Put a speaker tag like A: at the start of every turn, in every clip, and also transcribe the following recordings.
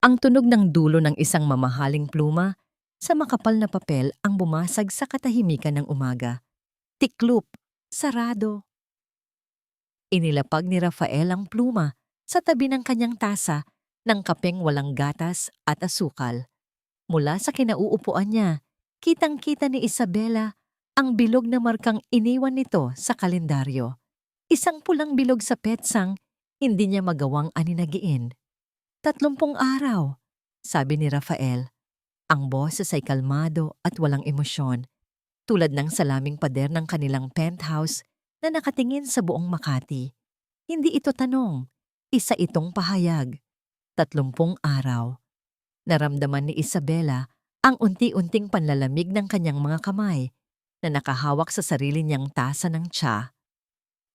A: Ang tunog ng dulo ng isang mamahaling pluma sa makapal na papel ang bumasag sa katahimikan ng umaga. Tiklop, sarado. Inilapag ni Rafael ang pluma sa tabi ng kanyang tasa ng kapeng walang gatas at asukal. Mula sa kinauupuan niya, kitang-kita ni Isabela ang bilog na markang iniwan nito sa kalendaryo. Isang pulang bilog sa petsang hindi niya magawang aninagiin. 30 araw, sabi ni Rafael. Ang boses ay kalmado at walang emosyon, tulad ng salaming pader ng kanilang penthouse na nakatingin sa buong Makati. Hindi ito tanong, isa itong pahayag. 30 araw. Naramdaman ni Isabela ang unti-unting panlalamig ng kanyang mga kamay na nakahawak sa sarili niyang tasa ng tsa.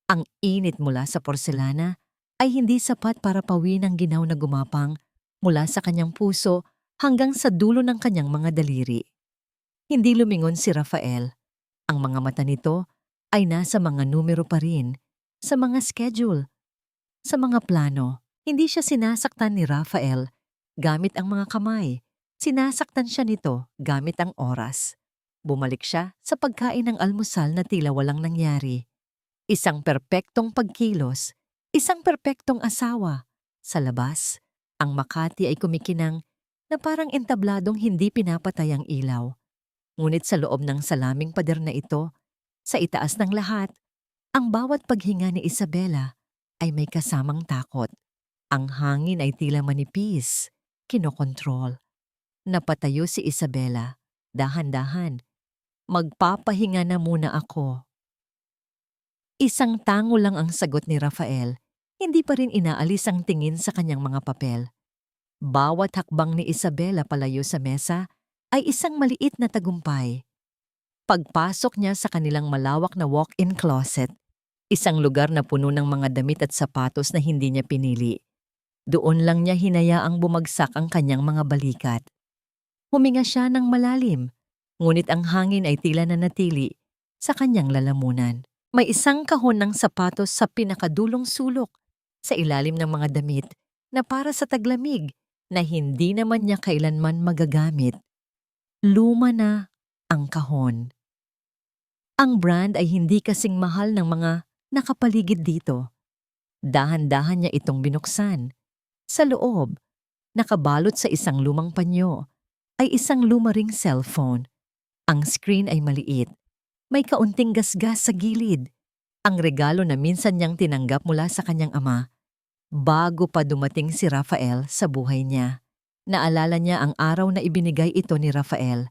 A: Ang init mula sa porselana ay hindi sapat para pawin ang ginaw na gumapang mula sa kanyang puso hanggang sa dulo ng kanyang mga daliri. Hindi lumingon si Rafael. Ang mga mata nito ay nasa mga numero pa rin, sa mga schedule, sa mga plano. Hindi siya sinasaktan ni Rafael gamit ang mga kamay. Sinasaktan siya nito gamit ang oras. Bumalik siya sa pagkain ng almusal na tila walang nangyari. Isang perpektong pagkilos, isang perpektong asawa. Sa labas, ang Makati ay kumikinang na parang entabladong hindi pinapatay ang ilaw. Ngunit sa loob ng salaming pader na ito, sa itaas ng lahat, ang bawat paghinga ni Isabela ay may kasamang takot. Ang hangin ay tila manipis, kinokontrol. Napatayo si Isabela, dahan-dahan. Magpapahinga na muna ako. Isang tango lang ang sagot ni Rafael, hindi pa rin inaalis ang tingin sa kanyang mga papel. Bawat hakbang ni Isabela palayo sa mesa ay isang maliit na tagumpay. Pagpasok niya sa kanilang malawak na walk-in closet, isang lugar na puno ng mga damit at sapatos na hindi niya pinili. Doon lang niya hinayaang bumagsak ang kanyang mga balikat. Huminga siya ng malalim, ngunit ang hangin ay tila nanatili sa kanyang lalamunan. May isang kahon ng sapatos sa pinakadulong sulok, sa ilalim ng mga damit na para sa taglamig na hindi naman niya kailanman magagamit. Luma na ang kahon. Ang brand ay hindi kasing mahal ng mga nakapaligid dito. Dahan-dahan niya itong binuksan. Sa loob, nakabalot sa isang lumang panyo, ay isang lumaring cellphone. Ang screen ay maliit. May kaunting gasgas sa gilid. Ang regalo na minsan niyang tinanggap mula sa kanyang ama. Bago pa dumating si Rafael sa buhay niya. Naalala niya ang araw na ibinigay ito ni Rafael.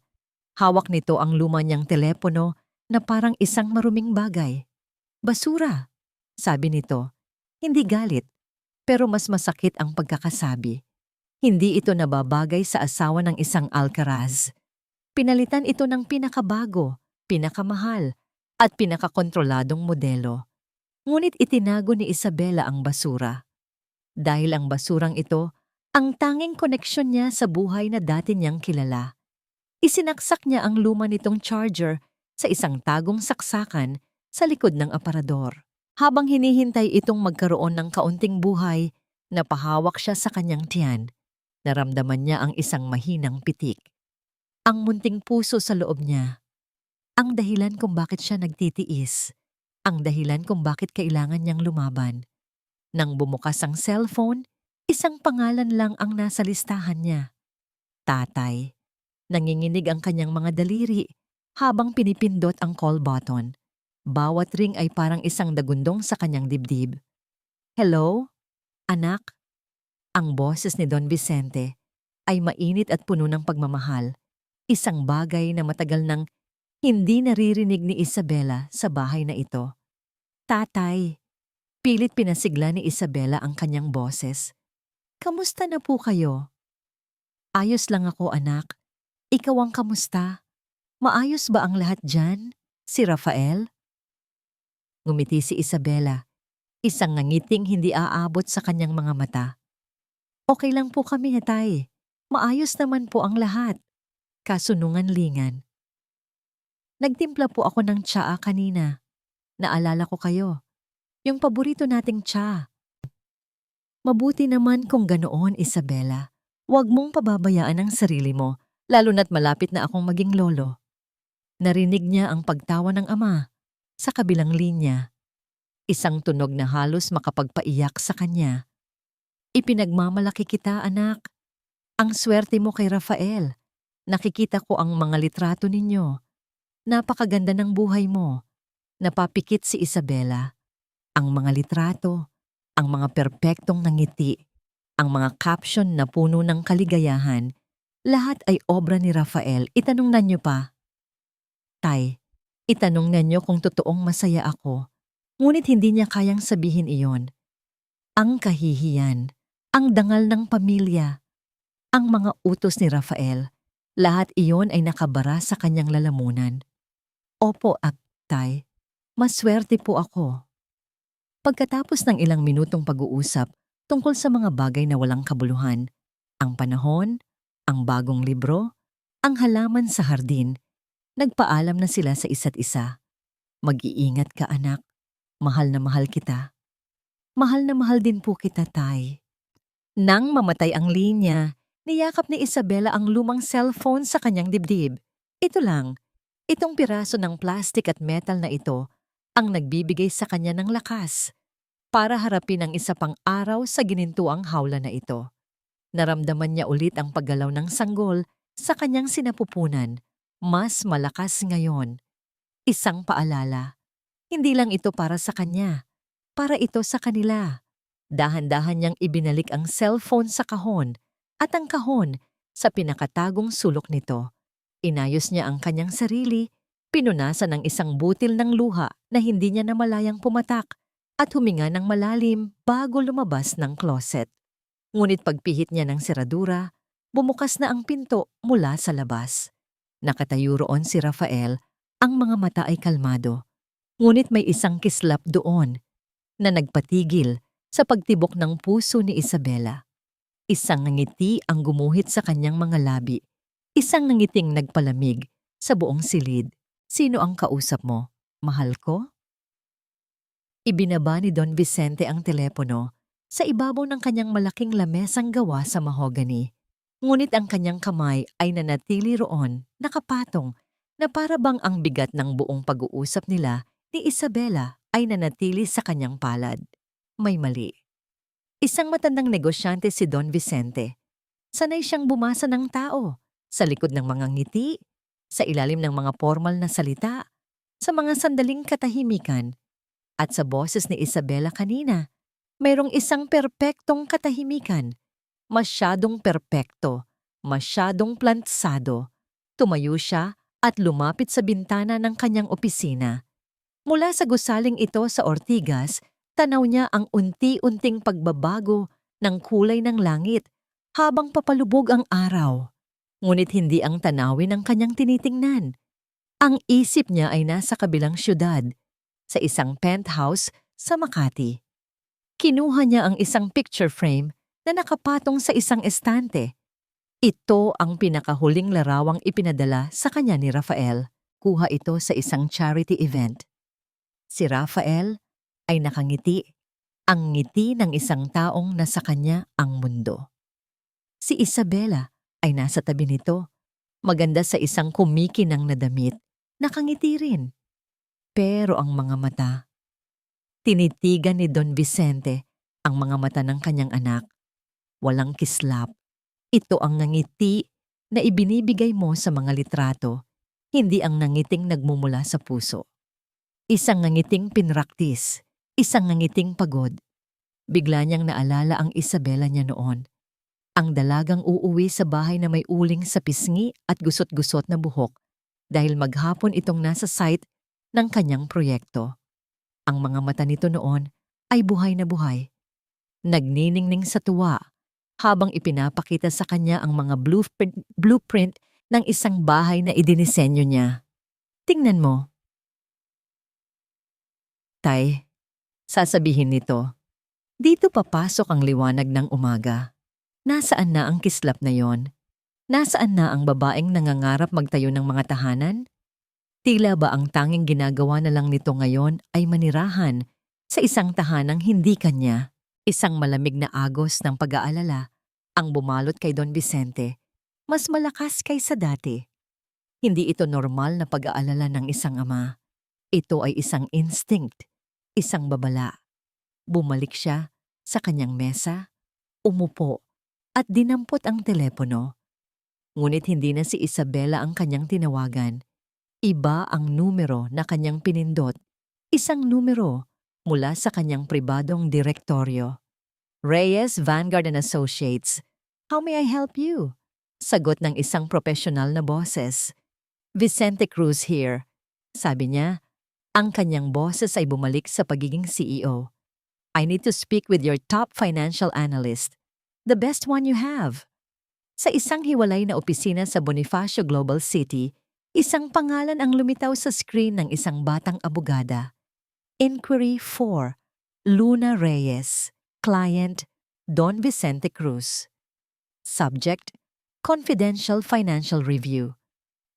A: Hawak nito ang luma niyang telepono na parang isang maruming bagay. Basura, sabi nito. Hindi galit, pero mas masakit ang pagkakasabi. Hindi ito nababagay sa asawa ng isang Alcaraz. Pinalitan ito ng pinakabago, pinakamahal, at pinakakontroladong modelo. Ngunit itinago ni Isabela ang basura. Dahil ang basurang ito, ang tanging koneksyon niya sa buhay na dati niyang kilala. Isinaksak niya ang luma nitong charger sa isang tagong saksakan sa likod ng aparador. Habang hinihintay itong magkaroon ng kaunting buhay, napahawak siya sa kanyang tiyan. Naramdaman niya ang isang mahinang pitik. Ang munting puso sa loob niya. Ang dahilan kung bakit siya nagtitiis. Ang dahilan kung bakit kailangan niyang lumaban. Nang bumukas ang cellphone, isang pangalan lang ang nasa listahan niya. Tatay. Nanginginig ang kanyang mga daliri habang pinipindot ang call button. Bawat ring ay parang isang dagundong sa kanyang dibdib. Hello? Anak? Ang boses ni Don Vicente ay mainit at puno ng pagmamahal. Isang bagay na matagal nang hindi naririnig ni Isabela sa bahay na ito. Tatay. Pilit pinasigla ni Isabela ang kanyang boses. Kamusta na po kayo? Ayos lang ako, anak. Ikaw ang kamusta? Maayos ba ang lahat dyan? Si Rafael? Ngumiti si Isabela. Isang ngangiting hindi aabot sa kanyang mga mata. Okay lang po kami, tay. Maayos naman po ang lahat. Kasunungan-lingan. Nagtimpla po ako ng tsaa kanina. Naalala ko kayo. Yung paborito nating tsaa. Mabuti naman kung ganoon, Isabela. Huwag mong pababayaan ang sarili mo, lalo na't malapit na akong maging lolo. Narinig niya ang pagtawa ng ama sa kabilang linya. Isang tunog na halos makapagpaiyak sa kanya. Ipinagmamalaki kita, anak. Ang swerte mo kay Rafael. Nakikita ko ang mga litrato ninyo. Napakaganda ng buhay mo. Napapikit si Isabela. Ang mga litrato, ang mga perpektong nangiti, ang mga caption na puno ng kaligayahan, lahat ay obra ni Rafael. Itanong na niyo pa. Tay, itanong na niyo kung totoong masaya ako. Ngunit hindi niya kayang sabihin iyon. Ang kahihiyan, ang dangal ng pamilya, ang mga utos ni Rafael, lahat iyon ay nakabara sa kanyang lalamunan. Opo, Tay, maswerte po ako. Pagkatapos ng ilang minutong pag-uusap tungkol sa mga bagay na walang kabuluhan, ang panahon, ang bagong libro, ang halaman sa hardin, nagpaalam na sila sa isa't isa. Mag-iingat ka, anak. Mahal na mahal kita. Mahal na mahal din po kita, Tay. Nang mamatay ang linya, niyakap ni Isabela ang lumang cellphone sa kanyang dibdib. Ito lang, itong piraso ng plastic at metal na ito ang nagbibigay sa kanya ng lakas para harapin ang isa pang araw sa ginintuang hawla na ito. Naramdaman niya ulit ang paggalaw ng sanggol sa kanyang sinapupunan. Mas malakas ngayon. Isang paalala. Hindi lang ito para sa kanya, para ito sa kanila. Dahan-dahan niyang ibinalik ang cellphone sa kahon at ang kahon sa pinakatagong sulok nito. Inayos niya ang kanyang sarili, pinunasan ng isang butil ng luha na hindi niya namalayang pumatak at huminga ng malalim bago lumabas ng closet. Ngunit pagpihit niya ng seradura, bumukas na ang pinto mula sa labas. Nakatayo roon si Rafael, ang mga mata ay kalmado. Ngunit may isang kislap doon na nagpatigil sa pagtibok ng puso ni Isabela. Isang ngiti ang gumuhit sa kanyang mga labi. Isang ngiting nagpalamig sa buong silid. Sino ang kausap mo? Mahal ko? Ibinaba ni Don Vicente ang telepono sa ibabaw ng kanyang malaking lamesang gawa sa mahogany. Ngunit ang kanyang kamay ay nanatili roon, nakapatong, na para bang ang bigat ng buong pag-uusap nila ni Isabela ay nanatili sa kanyang palad. May mali. Isang matandang negosyante si Don Vicente. Sanay siyang bumasa ng tao, sa likod ng mga ngiti, sa ilalim ng mga formal na salita, sa mga sandaling katahimikan. At sa boses ni Isabela kanina, mayroong isang perpektong katahimikan. Masyadong perpekto, masyadong plantsado. Tumayo siya at lumapit sa bintana ng kanyang opisina. Mula sa gusaling ito sa Ortigas, tanaw niya ang unti-unting pagbabago ng kulay ng langit habang papalubog ang araw. Ngunit hindi ang tanawin ang kanyang tinitingnan. Ang isip niya ay nasa kabilang syudad, sa isang penthouse sa Makati. Kinuha niya ang isang picture frame na nakapatong sa isang estante. Ito ang pinakahuling larawang ipinadala sa kanya ni Rafael. Kuha ito sa isang charity event. Si Rafael ay nakangiti, ang ngiti ng isang taong nasa kanya ang mundo. Si Isabela ay nasa tabi nito, maganda sa isang kumikinang na damit, nakangiti rin. Pero ang mga mata, tinitigan ni Don Vicente ang mga mata ng kanyang anak. Walang kislap. Ito ang ngiti na ibinibigay mo sa mga litrato, hindi ang nangiting nagmumula sa puso. Isang nangiting pinraktis, isang nangiting pagod. Bigla niyang naalala ang Isabela niya noon. Ang dalagang uuwi sa bahay na may uling sa pisngi at gusot-gusot na buhok dahil maghapon itong nasa site ng kanyang proyekto. Ang mga mata nito noon ay buhay na buhay. Nagniningning sa tuwa habang ipinapakita sa kanya ang mga blueprint ng isang bahay na idinisenyo niya. Tingnan mo. Tay, sasabihin nito, dito papasok ang liwanag ng umaga. Nasaan na ang kislap na yon? Nasaan na ang babaeng nangangarap magtayo ng mga tahanan? Tila ba ang tanging ginagawa na lang nito ngayon ay manirahan sa isang tahanang hindi kanya? Isang malamig na agos ng pag-aalala Ang bumalot kay Don Vicente, mas malakas kaysa dati. Hindi ito normal na pag-aalala ng isang ama. Ito ay isang instinct, isang babala. Bumalik siya sa kanyang mesa, umupo, at dinampot ang telepono. Ngunit hindi na si Isabela ang kanyang tinawagan. Iba ang numero na kanyang pinindot. Isang numero mula sa kanyang pribadong direktoryo. Reyes, Vanguard and Associates. How may I help you? Sagot ng isang profesional na boses. Vicente Cruz here. Sabi niya, ang kanyang boses ay bumalik sa pagiging CEO. I need to speak with your top financial analyst. The best one you have. Sa isang hiwalay na opisina sa Bonifacio Global City, isang pangalan ang lumitaw sa screen ng isang batang abogada. Inquiry 4. Luna Reyes. Client, Don Vicente Cruz. Subject, Confidential Financial Review.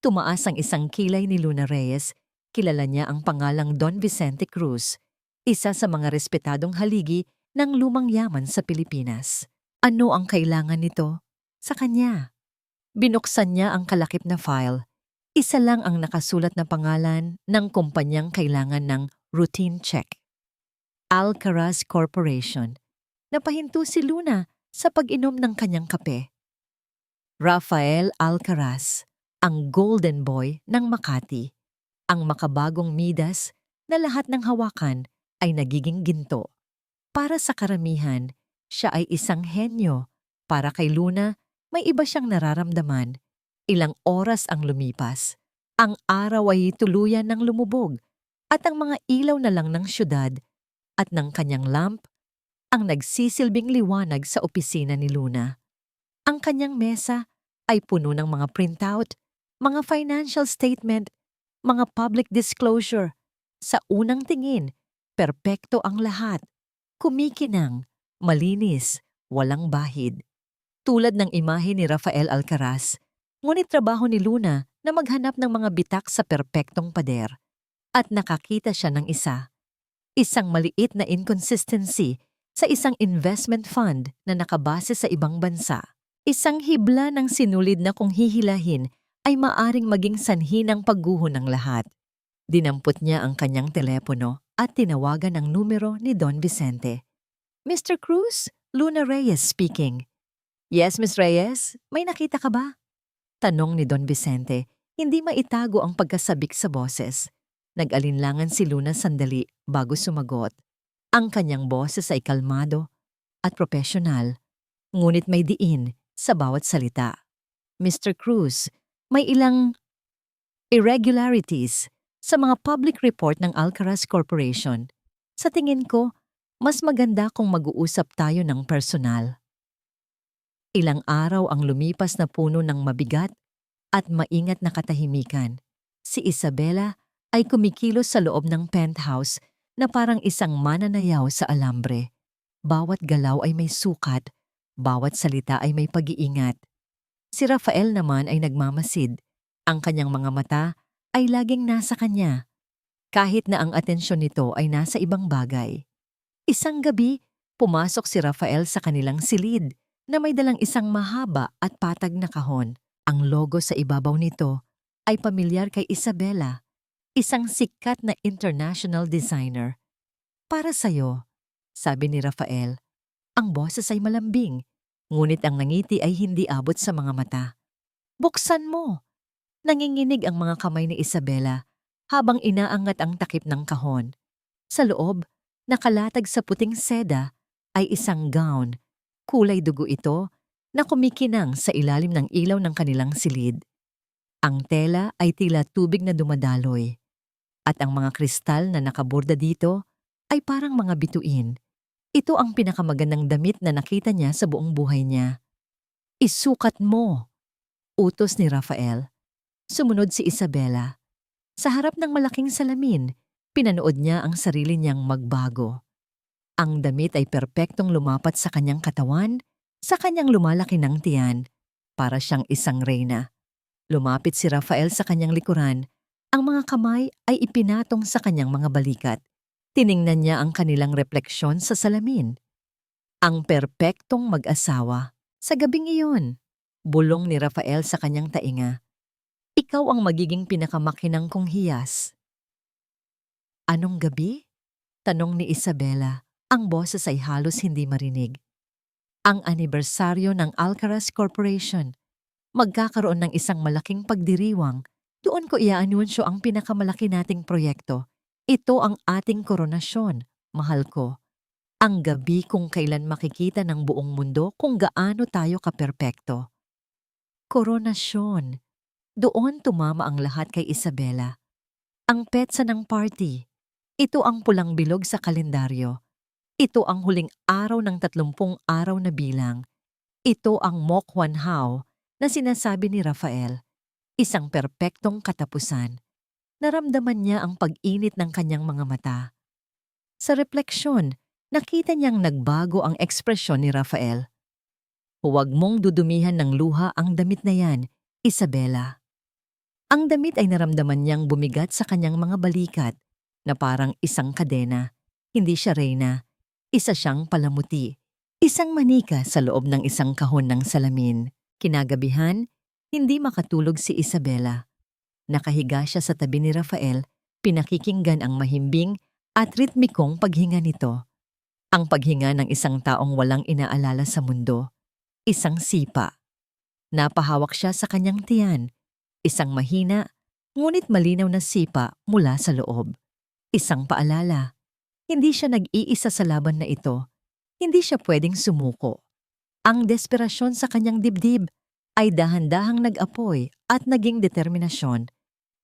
A: Tumaas ang isang kilay ni Luna Reyes. Kilala niya ang pangalang Don Vicente Cruz, isa sa mga respetadong haligi ng lumang yaman sa Pilipinas. Ano ang kailangan nito sa kanya? Binuksan niya ang kalakip na file. Isa lang ang nakasulat na pangalan ng kumpanyang kailangan ng routine check. Alcaraz Corporation. Napahinto si Luna sa pag-inom ng kanyang kape. Rafael Alcaraz, ang golden boy ng Makati, ang makabagong Midas na lahat ng hawakan ay nagiging ginto. Para sa karamihan, siya ay isang henyo. Para kay Luna, may iba siyang nararamdaman. Ilang oras ang lumipas. Ang araw ay tuluyan ng lumubog at ang mga ilaw na lang ng syudad at ng kanyang lamp ang nagsisilbing liwanag sa opisina ni Luna. Ang kanyang mesa ay puno ng mga printout, mga financial statement, mga public disclosure. Sa unang tingin, perpekto ang lahat. Kumikinang, malinis, walang bahid. Tulad ng imahe ni Rafael Alcaraz, ngunit trabaho ni Luna na maghanap ng mga bitak sa perpektong pader. At nakakita siya ng isa. Isang maliit na inconsistency sa isang investment fund na nakabase sa ibang bansa. Isang hibla ng sinulid na kung hihilahin ay maaring maging sanhi ng pagguho ng lahat. Dinampot niya ang kanyang telepono at tinawagan ang numero ni Don Vicente. Mr. Cruz, Luna Reyes speaking. Yes, Miss Reyes, may nakita ka ba? Tanong ni Don Vicente, hindi maitago ang pagkasabik sa boses. Nag-alinlangan si Luna sandali bago sumagot. Ang kanyang boses ay kalmado at profesional, ngunit may diin sa bawat salita. Mr. Cruz, may ilang irregularities sa mga public report ng Alcaraz Corporation. Sa tingin ko, mas maganda kung mag-uusap tayo ng personal. Ilang araw ang lumipas na puno ng mabigat at maingat na katahimikan. Si Isabela ay kumikilos sa loob ng penthouse na parang isang mananayaw sa alambre. Bawat galaw ay may sukat, bawat salita ay may pag-iingat. Si Rafael naman ay nagmamasid. Ang kanyang mga mata ay laging nasa kanya, kahit na ang atensyon nito ay nasa ibang bagay. Isang gabi, pumasok si Rafael sa kanilang silid na may dalang isang mahaba at patag na kahon. Ang logo sa ibabaw nito ay pamilyar kay Isabela, isang sikat na international designer. Para sa'yo, sabi ni Rafael. Ang boses ay malambing, ngunit ang ngiti ay hindi abot sa mga mata. Buksan mo! Nanginginig ang mga kamay ni Isabela habang inaangat ang takip ng kahon. Sa loob, nakalatag sa puting seda ay isang gown. Kulay dugo ito na kumikinang sa ilalim ng ilaw ng kanilang silid. Ang tela ay tila tubig na dumadaloy. At ang mga kristal na nakaborda dito ay parang mga bituin. Ito ang pinakamagandang damit na nakita niya sa buong buhay niya. Isukat mo! Utos ni Rafael. Sumunod si Isabela. Sa harap ng malaking salamin, pinanood niya ang sarili niyang magbago. Ang damit ay perpektong lumapat sa kanyang katawan, sa kanyang lumalaki ng tiyan, para siyang isang reyna. Lumapit si Rafael sa kanyang likuran. Ang mga kamay ay ipinatong sa kanyang mga balikat. Tiningnan niya ang kanilang refleksyon sa salamin. Ang perpektong mag-asawa. Sa gabing iyon, bulong ni Rafael sa kanyang tainga, ikaw ang magiging pinakamakinang kong hiyas. Anong gabi? Tanong ni Isabela. Ang boses ay halos hindi marinig. Ang anibersaryo ng Alcaraz Corporation. Magkakaroon ng isang malaking pagdiriwang. Doon ko iaanunsyo ang pinakamalaki nating proyekto. Ito ang ating koronasyon, mahal ko. Ang gabi kung kailan makikita ng buong mundo kung gaano tayo kaperpekto. Koronasyon. Doon tumama ang lahat kay Isabela. Ang petsa ng party. Ito ang pulang bilog sa kalendaryo. Ito ang huling araw ng 30 araw na bilang. Ito ang Mokwanhao na sinasabi ni Rafael. Isang perpektong katapusan. Naramdaman niya ang pag-init ng kanyang mga mata. Sa refleksyon, nakita niyang nagbago ang ekspresyon ni Rafael. Huwag mong dudumihan ng luha ang damit na yan, Isabela. Ang damit ay naramdaman niyang bumigat sa kanyang mga balikat na parang isang kadena. Hindi siya reyna, isa siyang palamuti. Isang manika sa loob ng isang kahon ng salamin. Kinagabihan, hindi makatulog si Isabela. Nakahiga siya sa tabi ni Rafael, pinakikinggan ang mahimbing at ritmikong paghinga nito. Ang paghinga ng isang taong walang inaalala sa mundo. Isang sipa. Napahawak siya sa kanyang tiyan. Isang mahina, ngunit malinaw na sipa mula sa loob. Isang paalala. Hindi siya nag-iisa sa laban na ito. Hindi siya pwedeng sumuko. Ang desperasyon sa kanyang dibdib ay dahan-dahang nag-apoy at naging determinasyon.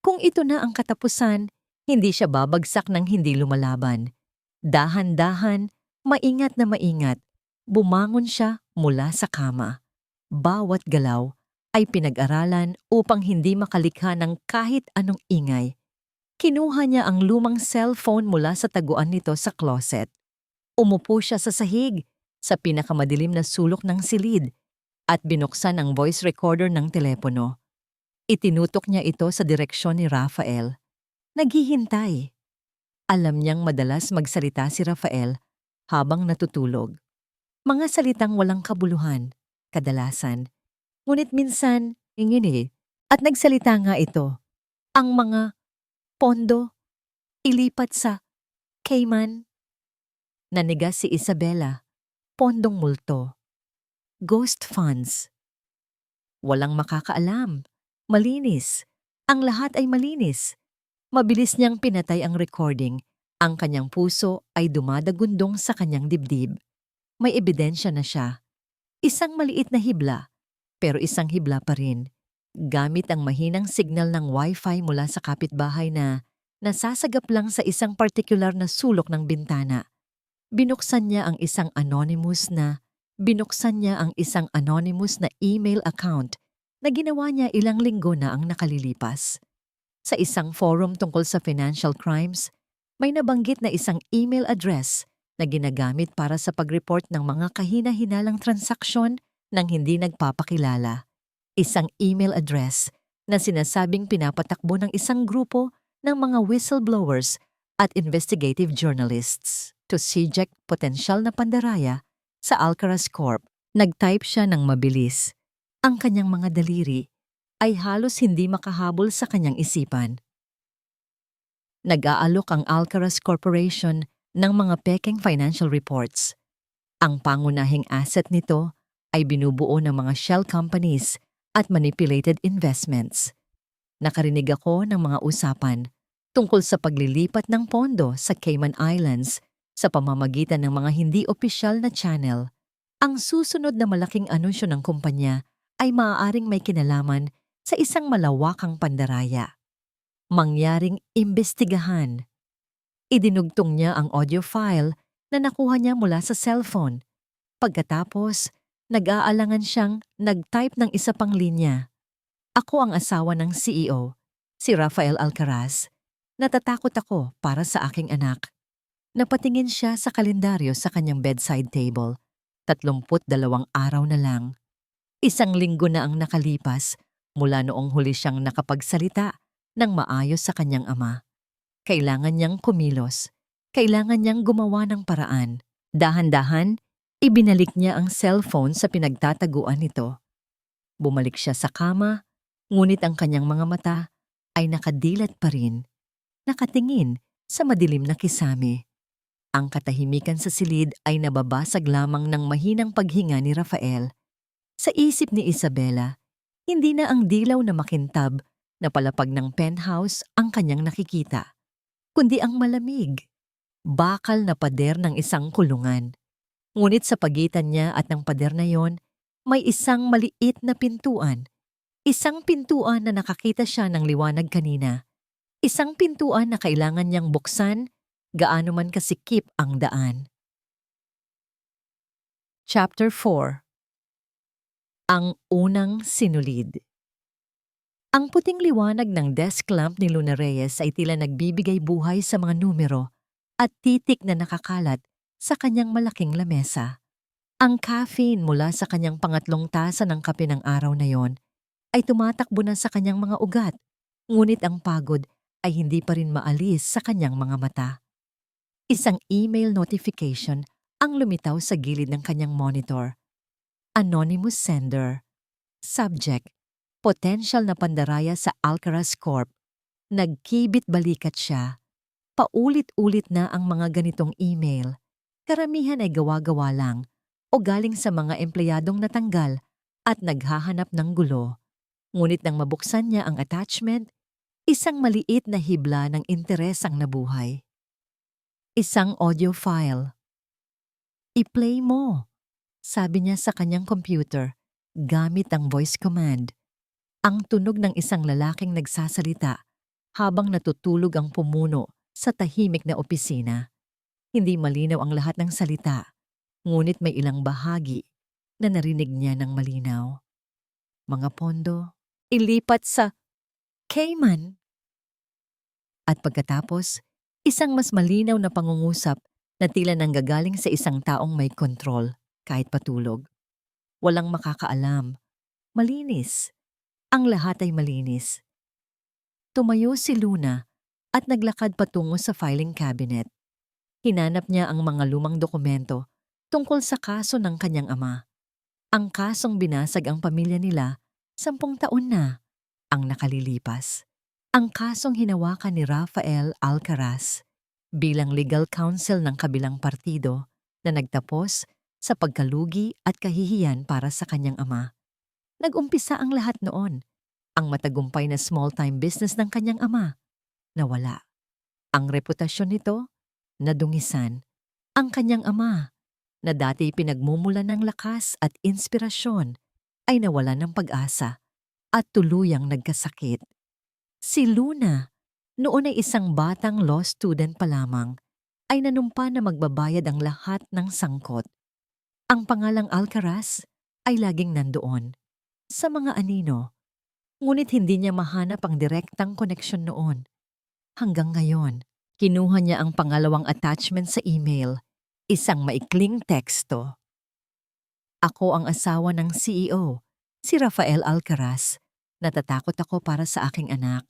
A: Kung ito na ang katapusan, hindi siya babagsak ng hindi lumalaban. Dahan-dahan, maingat na maingat, bumangon siya mula sa kama. Bawat galaw ay pinag-aralan upang hindi makalikha ng kahit anong ingay. Kinuha niya ang lumang cellphone mula sa taguan nito sa closet. Umupo siya sa sahig, sa pinakamadilim na sulok ng silid, at binuksan ang voice recorder ng telepono. Itinutok niya ito sa direksyon ni Rafael. Naghihintay. Alam niyang madalas magsalita si Rafael habang natutulog. Mga salitang walang kabuluhan, kadalasan. Ngunit minsan, ingini, at nagsalita nga ito. Ang mga pondo, ilipat sa Cayman. Nanigas si Isabela, pondong multo. Ghost funds. Walang makakaalam. Malinis. Ang lahat ay malinis. Mabilis niyang pinatay ang recording. Ang kanyang puso ay dumadagundong sa kanyang dibdib. May ebidensya na siya. Isang maliit na hibla, pero isang hibla pa rin. Gamit ang mahinang signal ng Wi-Fi mula sa kapitbahay na nasasagap lang sa isang partikular na sulok ng bintana. Binuksan niya ang isang anonymous na email account na ginawa niya ilang linggo na ang nakalilipas. Sa isang forum tungkol sa financial crimes, may nabanggit na isang email address na ginagamit para sa pag-report ng mga kahina-hinalang transaksyon ng hindi nagpapakilala. Isang email address na sinasabing pinapatakbo ng isang grupo ng mga whistleblowers at investigative journalists to sijek potensyal na pandaraya sa Alcaraz Corp. Nag-type siya ng mabilis. Ang kanyang mga daliri ay halos hindi makahabol sa kanyang isipan. Nag-aalok ang Alcaraz Corporation ng mga pekeng financial reports. Ang pangunahing asset nito ay binubuo ng mga shell companies at manipulated investments. Nakarinig ako ng mga usapan tungkol sa paglilipat ng pondo sa Cayman Islands sa pamamagitan ng mga hindi opisyal na channel. Ang susunod na malaking anunsyo ng kumpanya ay maaaring may kinalaman sa isang malawakang pandaraya. Mangyaring imbestigahan. Idinugtong niya ang audio file na nakuha niya mula sa cellphone. Pagkatapos, nag-aalangan siyang nag-type ng isa pang linya. Ako ang asawa ng CEO, si Rafael Alcaraz. Natatakot ako para sa aking anak. Napatingin siya sa kalendaryo sa kanyang bedside table. 32 araw na lang. Isang linggo na ang nakalipas mula noong huli siyang nakapagsalita ng maayos sa kanyang ama. Kailangan niyang kumilos. Kailangan niyang gumawa ng paraan. Dahan-dahan, Ibinalik niya ang cellphone sa pinagtataguan nito. Bumalik siya sa kama, ngunit ang kanyang mga mata ay nakadilat pa rin, nakatingin sa madilim na kisame. Ang katahimikan sa silid ay nababasag lamang ng mahinang paghinga ni Rafael. Sa isip ni Isabela, hindi na ang dilaw na makintab na palapag ng penthouse ang kanyang nakikita, kundi ang malamig, bakal na pader ng isang kulungan. Ngunit sa pagitan niya at ng pader na yon, may isang maliit na pintuan. Isang pintuan na nakakita siya ng liwanag kanina. Isang pintuan na kailangan niyang buksan, gaano man kasikip ang daan. Chapter 4. Ang unang sinulid. Ang puting liwanag ng desk lamp ni Luna Reyes ay tila nagbibigay buhay sa mga numero at titik na nakakalat sa kanyang malaking lamesa. Ang caffeine mula sa kanyang pangatlong tasa ng kape ng araw na yon ay tumatakbo na sa kanyang mga ugat, ngunit ang pagod ay hindi pa rin maalis sa kanyang mga mata. Isang email notification ang lumitaw sa gilid ng kanyang monitor. Anonymous sender. Subject: potential na pandaraya sa Alcaraz Corp. Nagkibit balikat siya. Paulit-ulit na ang mga ganitong email. Karamihan ay gawa-gawa lang o galing sa mga empleyadong natanggal at naghahanap ng gulo. Ngunit nang mabuksan niya ang attachment, isang maliit na hibla ng interes ang nabuhay. Isang audio file. I-play mo, sabi niya sa kanyang computer gamit ang voice command. Ang tunog ng isang lalaking nagsasalita habang natutulog ang pumuno sa tahimik na opisina. Hindi malinaw ang lahat ng salita, ngunit may ilang bahagi na narinig niya ng malinaw. Mga pondo, ilipat sa Cayman. At pagkatapos, isang mas malinaw na pangungusap na tila nanggagaling sa isang taong may kontrol kahit patulog. Walang makakaalam. Malinis. Ang lahat ay malinis. Tumayo si Luna at naglakad patungo sa filing cabinet. Hinanap niya ang mga lumang dokumento tungkol sa kaso ng kanyang ama. Ang kasong binasag ang pamilya nila 10 taon na ang nakalilipas. Ang kasong hinawakan ni Rafael Alcaraz bilang legal counsel ng kabilang partido na nagtapos sa pagkalugi at kahihiyan para sa kanyang ama. Nag-umpisa ang lahat noon. Ang matagumpay na small-time business ng kanyang ama nawala. Ang reputasyon nito nadungisan. Ang kanyang ama, na dati pinagmumulan ng lakas at inspirasyon, ay nawalan ng pag-asa at tuluyang nagkasakit. Si Luna, noon ay isang batang law student pa lamang, ay nanumpa na magbabayad ang lahat ng sangkot. Ang pangalang Alcaraz ay laging nandoon, sa mga anino, ngunit hindi niya mahanap ang direktang koneksyon noon. Hanggang ngayon, kinuha niya ang pangalawang attachment sa email, isang maikling teksto. Ako ang asawa ng CEO, si Rafael Alcaraz. Natatakot ako para sa aking anak.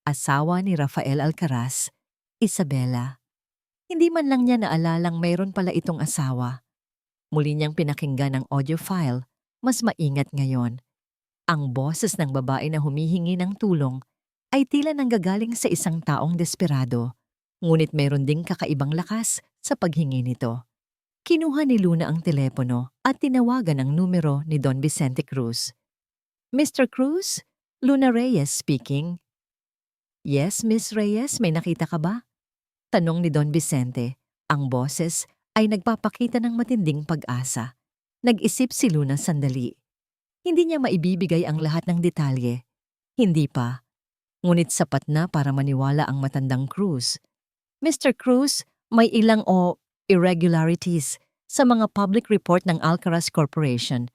A: Asawa ni Rafael Alcaraz, Isabela. Hindi man lang niya naalalang mayroon pala itong asawa. Muli niyang pinakinggan ang audio file, mas maingat ngayon. Ang boses ng babae na humihingi ng tulong ay tila nanggagaling sa isang taong desperado, ngunit mayroon ding kakaibang lakas sa paghingi nito. Kinuha ni Luna ang telepono at tinawagan ang numero ni Don Vicente Cruz. Mr. Cruz, Luna Reyes speaking. Yes, Miss Reyes, may nakita ka ba? Tanong ni Don Vicente. Ang boses ay nagpapakita ng matinding pag-asa. Nag-isip si Luna sandali. Hindi niya maibibigay ang lahat ng detalye. Hindi pa. Ngunit sapat na para maniwala ang matandang Cruz. Mr. Cruz, may ilang irregularities sa mga public report ng Alcaraz Corporation.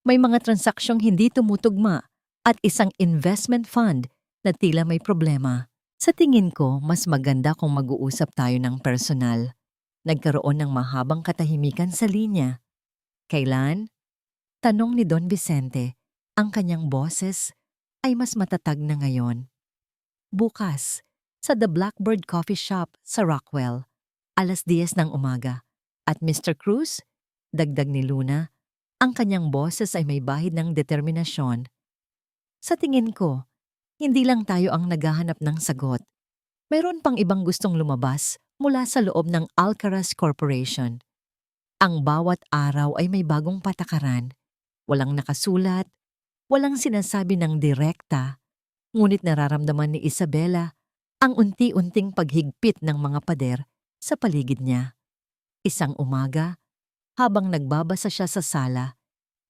A: May mga transaksyong hindi tumutugma at isang investment fund na tila may problema. Sa tingin ko, mas maganda kung mag-uusap tayo ng personal. Nagkaroon ng mahabang katahimikan sa linya. Kailan? Tanong ni Don Vicente. Ang kanyang boses ay mas matatag na ngayon. Bukas, sa The Blackbird Coffee Shop sa Rockwell, 10:00 ng umaga. At Mr. Cruz, Dagdag ni Luna, ang kanyang boses ay may bahid ng determinasyon. Sa tingin ko, hindi lang tayo ang naghahanap ng sagot. Mayroon pang ibang gustong lumabas mula sa loob ng Alcaraz Corporation. Ang bawat araw ay may bagong patakaran. Walang nakasulat, walang sinasabi ng direkta, ngunit nararamdaman ni Isabela ang unti-unting paghigpit ng mga pader sa paligid niya. Isang umaga, habang nagbabasa siya sa sala,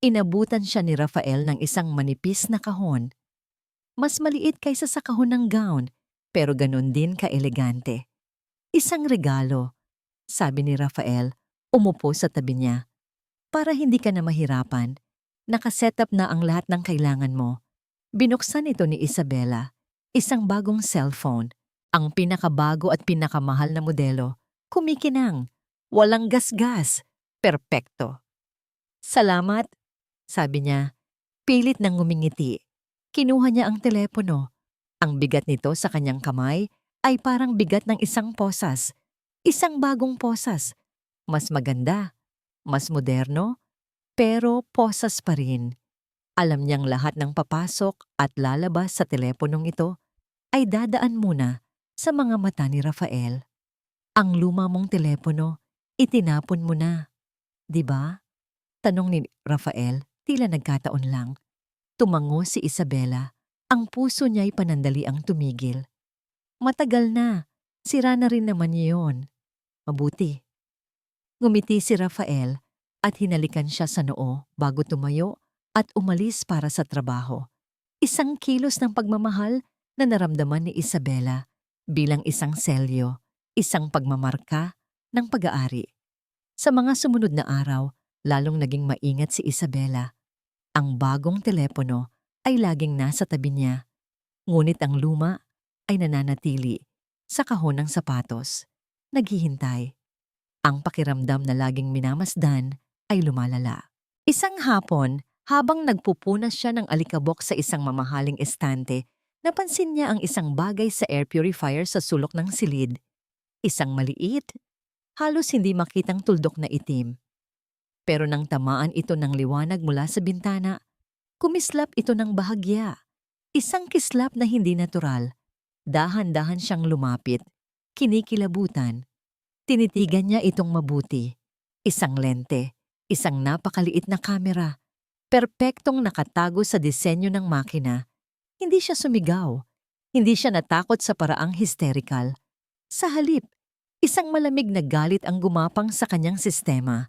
A: inabutan siya ni Rafael ng isang manipis na kahon. Mas maliit kaysa sa kahon ng gown, pero ganun din ka-elegante. Isang regalo, sabi ni Rafael, umupo sa tabi niya. Para hindi ka na mahirapan, nakasetup na ang lahat ng kailangan mo. Binuksan ito ni Isabela, isang bagong cellphone, ang pinakabago at pinakamahal na modelo. Kumikinang, walang gasgas, perpekto. Salamat, sabi niya, pilit nang ngumingiti. Kinuha niya ang telepono. Ang bigat nito sa kanyang kamay ay parang bigat ng isang posas. Isang bagong posas. Mas maganda, mas moderno, pero posas pa rin. Alam niyang lahat ng papasok at lalabas sa teleponong ito ay dadaan muna sa mga mata ni Rafael. Ang luma mong telepono, itinapon mo na. Di ba? Tanong ni Rafael, tila nagkataon lang. Tumango si Isabela. Ang puso niya'y panandaliang tumigil. Matagal na. Sira na rin naman yun. Mabuti. Ngumiti si Rafael at hinalikan siya sa noo bago tumayo at umalis para sa trabaho. Isang kilos ng pagmamahal na naramdaman ni Isabela bilang isang selyo, isang pagmamarka ng pag-aari. Sa mga sumunod na araw, lalong naging maingat si Isabela. Ang bagong telepono ay laging nasa tabi niya, ngunit ang luma ay nananatili sa kahon ng sapatos, naghihintay. Ang pakiramdam na laging minamasdan ay lumalala. Isang hapon, habang nagpupunas siya ng alikabok sa isang mamahaling estante, napansin niya ang isang bagay sa air purifier sa sulok ng silid. Isang maliit, halos hindi makitang tuldok na itim. Pero nang tamaan ito ng liwanag mula sa bintana, kumislap ito ng bahagya. Isang kislap na hindi natural. Dahan-dahan siyang lumapit, kinikilabutan. Tinitigan niya itong mabuti. Isang lente, isang napakaliit na kamera, perpektong nakatago sa disenyo ng makina. Hindi siya sumigaw. Hindi siya natakot sa paraang hysterical. Sa halip, isang malamig na galit ang gumapang sa kanyang sistema.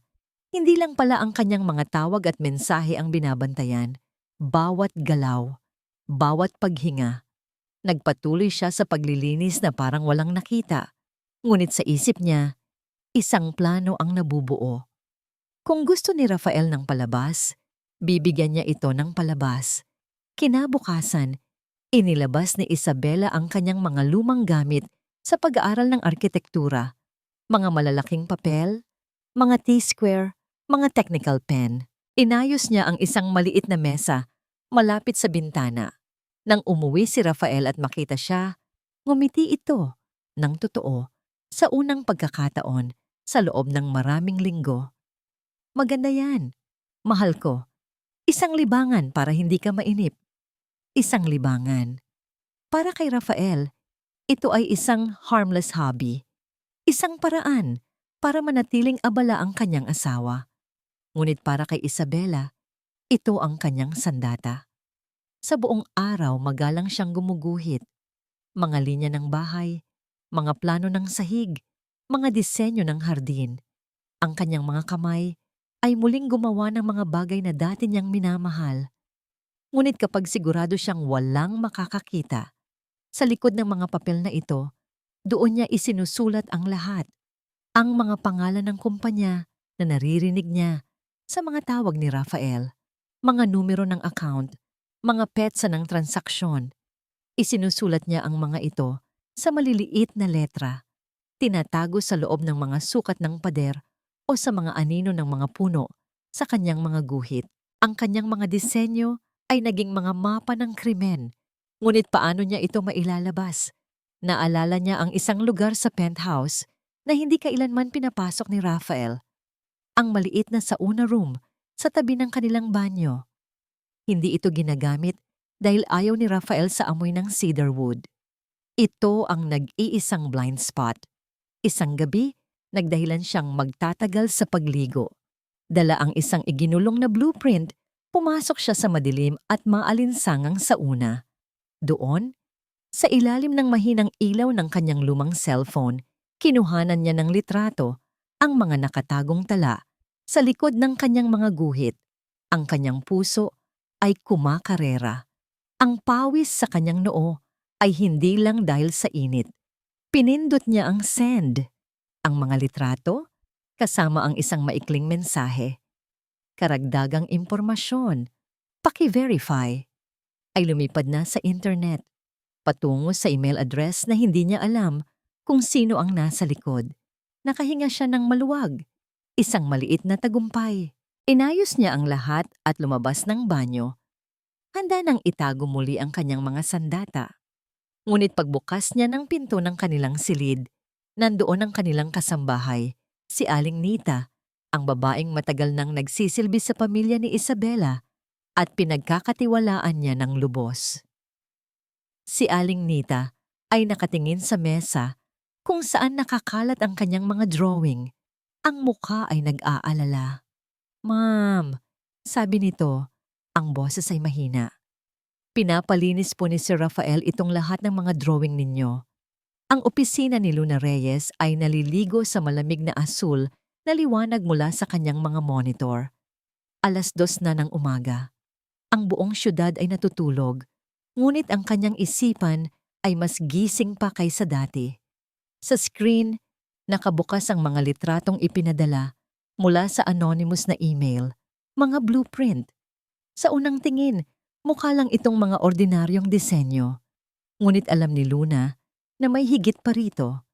A: Hindi lang pala ang kanyang mga tawag at mensahe ang binabantayan. Bawat galaw, bawat paghinga. Nagpatuloy siya sa paglilinis na parang walang nakita. Ngunit sa isip niya, isang plano ang nabubuo. Kung gusto ni Rafael ng palabas, bibigyan niya ito ng palabas. Kinabukasan, inilabas ni Isabela ang kanyang mga lumang gamit sa pag-aaral ng arkitektura. Mga malalaking papel, mga T-square, mga technical pen. Inayos niya ang isang maliit na mesa malapit sa bintana. Nang umuwi si Rafael at makita siya, ngumiti ito ng totoo sa unang pagkakataon sa loob ng maraming linggo. Maganda yan. Mahal ko. Isang libangan para hindi ka mainip. Isang libangan. Para kay Rafael, ito ay isang harmless hobby. Isang paraan para manatiling abala ang kanyang asawa. Ngunit para kay Isabela, ito ang kanyang sandata. Sa buong araw magalang siyang gumuguhit. Mga linya ng bahay, mga plano ng sahig, mga disenyo ng hardin. Ang kanyang mga kamay ay muling gumawa ng mga bagay na dati niyang minamahal. Ngunit kapag sigurado siyang walang makakakita, sa likod ng mga papel na ito, doon niya isinusulat ang lahat. Ang mga pangalan ng kumpanya na naririnig niya sa mga tawag ni Rafael, mga numero ng account, mga petsa ng transaksyon. Isinusulat niya ang mga ito sa maliliit na letra, tinatago sa loob ng mga sukat ng pader o sa mga anino ng mga puno sa kanyang mga guhit. Ang kanyang mga disenyo ay naging mga mapa ng krimen. Ngunit paano niya ito mailalabas? Naalala niya ang isang lugar sa penthouse na hindi kailanman pinapasok ni Rafael. ang maliit na sauna room sa tabi ng kanilang banyo. Hindi ito ginagamit dahil ayaw ni Rafael sa amoy ng cedarwood. Ito ang nag-iisang blind spot. Isang gabi, nagdahilan siyang magtatagal sa pagligo. Dala ang isang iginulong na blueprint, pumasok siya sa madilim at maalinsangang sauna. Doon, sa ilalim ng mahinang ilaw ng kanyang lumang cellphone, kinuhanan niya ng litrato ang mga nakatagong tala sa likod ng kanyang mga guhit. Ang kanyang puso ay kumakarera. Ang pawis sa kanyang noo ay hindi lang dahil sa init. Pinindot niya ang send. Ang mga litrato, kasama ang isang maikling mensahe. Karagdagang impormasyon, paki-verify, ay lumipad na sa internet, patungo sa email address na hindi niya alam kung sino ang nasa likod. Nakahinga siya ng maluwag, isang maliit na tagumpay. Inayos niya ang lahat at lumabas ng banyo. Handa nang itago muli ang kanyang mga sandata. Ngunit pagbukas niya ng pinto ng kanilang silid, nandoon ang kanilang kasambahay, si Aling Nita, ang babaeng matagal nang nagsisilbi sa pamilya ni Isabela at pinagkakatiwalaan niya ng lubos. Si Aling Nita ay nakatingin sa mesa kung saan nakakalat ang kanyang mga drawing. Ang mukha ay nag-aalala. "Ma'am," sabi nito, ang boses ay mahina. "Pinapalinis po ni Sir Rafael itong lahat ng mga drawing ninyo." Ang opisina ni Luna Reyes ay naliligo sa malamig na asul na liwanag mula sa kanyang mga monitor. 2:00 na ng umaga. Ang buong syudad ay natutulog, ngunit ang kanyang isipan ay mas gising pa kaysa dati. Sa screen, nakabukas ang mga litratong ipinadala mula sa anonymous na email, mga blueprint. Sa unang tingin, mukha lang itong mga ordinaryong disenyo. Ngunit alam ni Luna na may higit pa rito.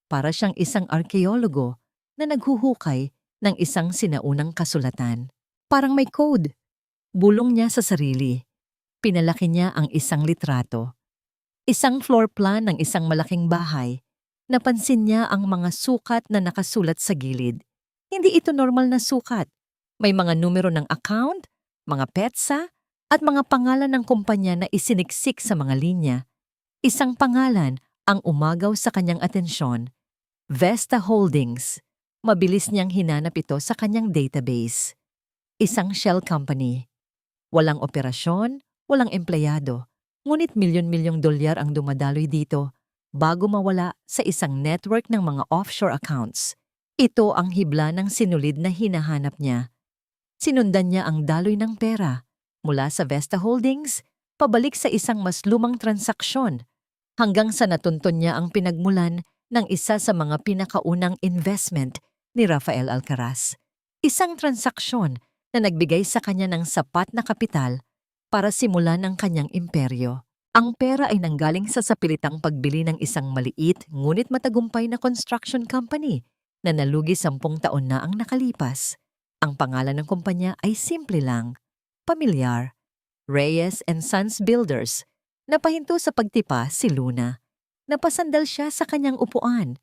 A: Para siyang isang arkeologo na naghuhukay ng isang sinaunang kasulatan. Parang may code. Bulong niya sa sarili. Pinalaki niya ang isang litrato. Isang floor plan ng isang malaking bahay. Napansin niya ang mga sukat na nakasulat sa gilid. Hindi ito normal na sukat. May mga numero ng account, mga petsa, at mga pangalan ng kumpanya na isiniksik sa mga linya. Isang pangalan ang umagaw sa kanyang atensyon. Vesta Holdings. Mabilis niyang hinanap ito sa kanyang database. Isang shell company. Walang operasyon, walang empleyado. Ngunit milyon-milyong dolyar ang dumadaloy dito bago mawala sa isang network ng mga offshore accounts. Ito ang hibla ng sinulid na hinahanap niya. Sinundan niya ang daloy ng pera mula sa Vesta Holdings pabalik sa isang mas lumang transaksyon hanggang sa natuntun niya ang pinagmulan ng isa sa mga pinakaunang investment ni Rafael Alcaraz. Isang transaksyon na nagbigay sa kanya ng sapat na kapital para simulan ang kanyang imperyo. Ang pera ay nanggaling sa sapilitang pagbili ng isang maliit ngunit matagumpay na construction company na nalugi 10 taon na ang nakalipas. Ang pangalan ng kumpanya ay simple lang, pamilyar, Reyes and Sons Builders. Napahinto sa pagtipa si Luna. Napasandal siya sa kanyang upuan.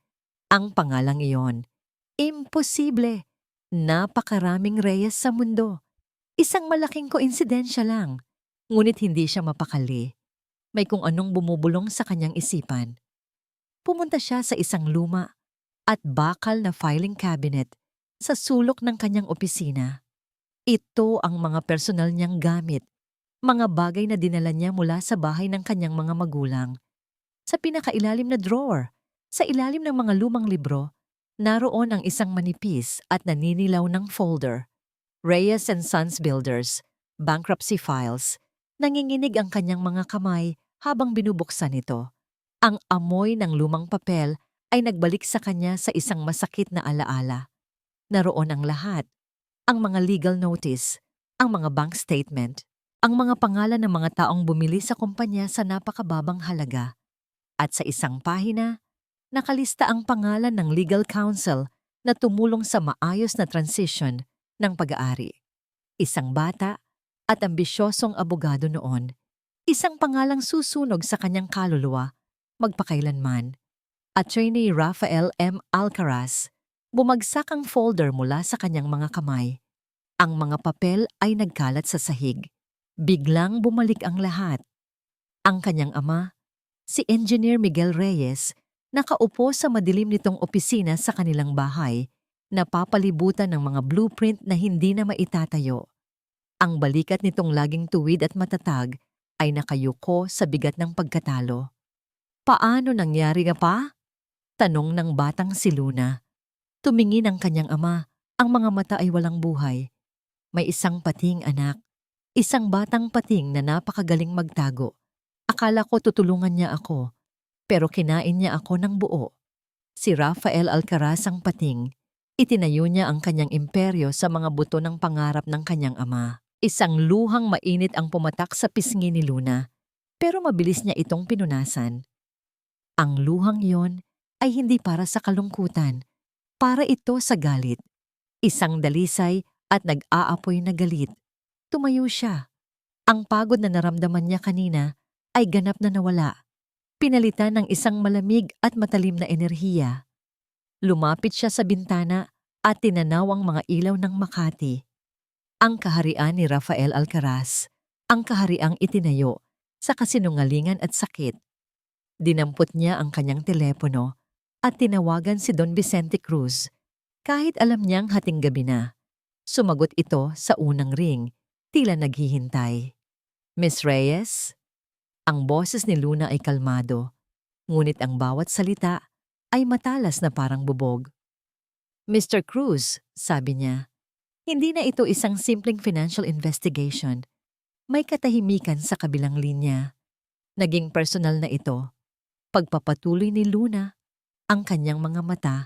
A: Ang pangalang iyon, imposible. Napakaraming Reyes sa mundo. Isang malaking koinsidensya lang. Ngunit hindi siya mapakali. May kung anong bumubulong sa kanyang isipan. Pumunta siya sa isang luma at bakal na filing cabinet sa sulok ng kanyang opisina. Ito ang mga personal niyang gamit, mga bagay na dinala niya mula sa bahay ng kanyang mga magulang. Sa pinakailalim na drawer, sa ilalim ng mga lumang libro, naroon ang isang manipis at naninilaw ng folder. Reyes and Sons Builders, bankruptcy files. Nanginginig ang kanyang mga kamay habang binubuksan ito. Ang amoy ng lumang papel ay nagbalik sa kanya sa isang masakit na alaala. Naroon ang lahat. Ang mga legal notice, ang mga bank statement, ang mga pangalan ng mga taong bumili sa kumpanya sa napakababang halaga. At sa isang pahina, nakalista ang pangalan ng legal counsel na tumulong sa maayos na transition ng pag-aari. Isang bata at ambisyosong abogado noon. Isang pangalang susunog sa kanyang kaluluwa, magpakailanman. Attorney Rafael M. Alcaraz. Bumagsak ang folder mula sa kanyang mga kamay. Ang mga papel ay nagkalat sa sahig. Biglang bumalik ang lahat. Ang kanyang ama, si Engineer Miguel Reyes, nakaupo sa madilim nitong opisina sa kanilang bahay, napapalibutan ng mga blueprint na hindi na maitatayo. Ang balikat nitong laging tuwid at matatag ay nakayuko sa bigat ng pagkatalo. Paano nangyari nga pa? Tanong ng batang si Luna. Tumingin ang kanyang ama, ang mga mata ay walang buhay. May isang pating anak, isang batang pating na napakagaling magtago. Akala ko tutulungan niya ako, pero kinain niya ako ng buo. Si Rafael Alcaraz ang pating. Itinayo niya ang kanyang imperyo sa mga buto ng pangarap ng kanyang ama. Isang luhang mainit ang pumatak sa pisngi ni Luna, pero mabilis niya itong pinunasan. Ang luhang yon ay hindi para sa kalungkutan, para ito sa galit. Isang dalisay at nag-aapoy na galit. Tumayo siya. Ang pagod na naramdaman niya kanina ay ganap na nawala. Pinalitan ng isang malamig at matalim na enerhiya. Lumapit siya sa bintana at tinanaw ang mga ilaw ng Makati. Ang kaharian ni Rafael Alcaraz, ang kahariang itinayo sa kasinungalingan at sakit. Dinampot niya ang kanyang telepono at tinawagan si Don Vicente Cruz kahit alam niyang hating gabi na. Sumagot ito sa unang ring, tila naghihintay. Miss Reyes? Ang boses ni Luna ay kalmado, ngunit ang bawat salita ay matalas na parang bubog. Mr. Cruz, sabi niya, hindi na ito isang simpleng financial investigation. May katahimikan sa kabilang linya. Naging personal na ito. Pagpapatuloy ni Luna, ang kanyang mga mata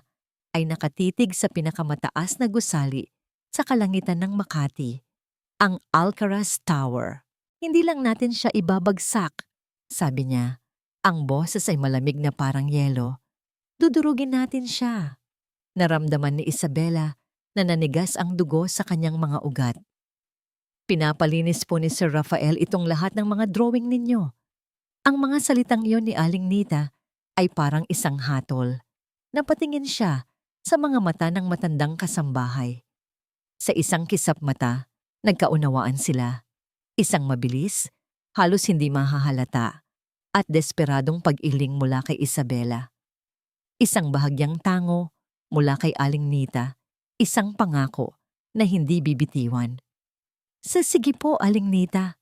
A: ay nakatitig sa pinakamataas na gusali sa kalangitan ng Makati, ang Alcaraz Tower. Hindi lang natin siya ibabagsak, sabi niya. Ang boses ay malamig na parang yelo. Dudurugin natin siya. Naramdaman ni Isabela na nanigas ang dugo sa kanyang mga ugat. Pinapalinis po ni Sir Rafael itong lahat ng mga drawing ninyo. Ang mga salitang iyon ni Aling Nita ay parang isang hatol. Napatingin siya sa mga mata ng matandang kasambahay. Sa isang kisap mata, nagkaunawaan sila. Isang mabilis, halos hindi mahahalata, at desperadong pag-iling mula kay Isabela. Isang bahagyang tango mula kay Aling Nita. Isang pangako na hindi bibitiwan. Sige po, Aling Nita,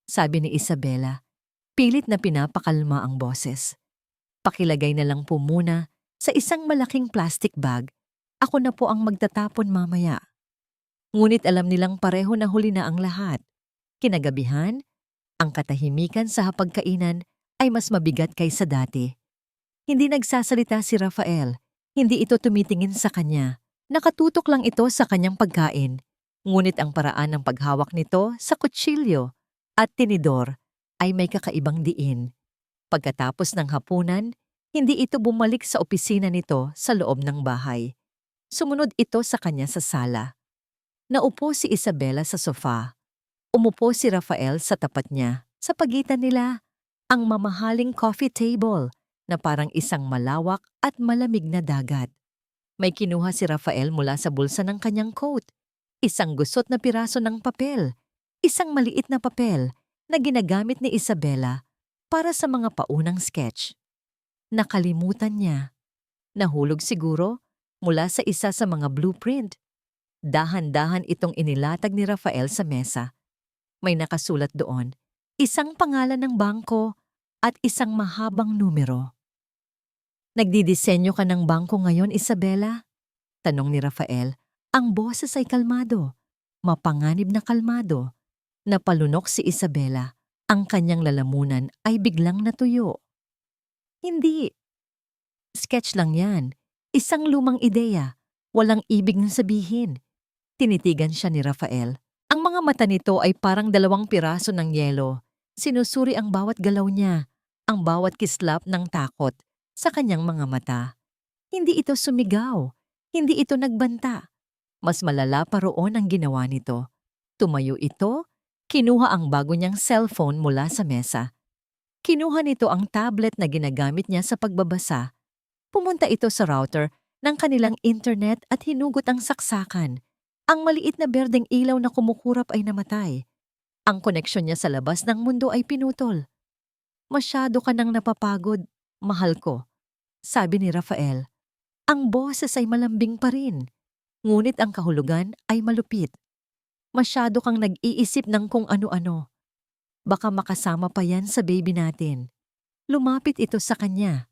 A: sabi ni Isabela. Pilit na pinapakalma ang boses. Pakilagay na lang po muna sa isang malaking plastic bag. Ako na po ang magtatapon mamaya. Ngunit alam nilang pareho na huli na ang lahat. Kinagabihan, ang katahimikan sa hapagkainan ay mas mabigat kaysa dati. Hindi nagsasalita si Rafael. Hindi ito tumitingin sa kanya. Nakatutok lang ito sa kanyang pagkain, ngunit ang paraan ng paghawak nito sa kutsilyo at tinidor ay may kakaibang diin. Pagkatapos ng hapunan, hindi ito bumalik sa opisina nito sa loob ng bahay. Sumunod ito sa kanya sa sala. Naupo si Isabela sa sofa. Umupo si Rafael sa tapat niya. Sa pagitan nila, ang mamahaling coffee table na parang isang malawak at malamig na dagat. May kinuha si Rafael mula sa bulsa ng kanyang coat. Isang gusot na piraso ng papel. Isang maliit na papel na ginagamit ni Isabela para sa mga paunang sketch. Nakalimutan niya. Nahulog siguro mula sa isa sa mga blueprint. Dahan-dahan itong inilatag ni Rafael sa mesa. May nakasulat doon, isang pangalan ng bangko at isang mahabang numero. Nagdidisenyo ka ng bangko ngayon, Isabela? Tanong ni Rafael. Ang boses ay kalmado, mapanganib na kalmado. Napalunok si Isabela. Ang kanyang lalamunan ay biglang natuyo. Hindi. Sketch lang yan. Isang lumang ideya. Walang ibig na sabihin. Tinitigan siya ni Rafael. Ang mga mata nito ay parang 2 piraso ng yelo. Sinusuri ang bawat galaw niya, ang bawat kislap ng takot sa kanyang mga mata. Hindi ito sumigaw. Hindi ito nagbanta. Mas malala pa roon ang ginawa nito. Tumayo ito, kinuha ang bago niyang cellphone mula sa mesa. Kinuha nito ang tablet na ginagamit niya sa pagbabasa. Pumunta ito sa router ng kanilang internet at hinugot ang saksakan. Ang maliit na berdeng ilaw na kumukurap ay namatay. Ang koneksyon niya sa labas ng mundo ay pinutol. Masyado ka nang napapagod, mahal ko, sabi ni Rafael. Ang boses ay malambing pa rin, ngunit ang kahulugan ay malupit. Masyado kang nag-iisip ng kung ano-ano. Baka makasama pa yan sa baby natin. Lumapit ito sa kanya.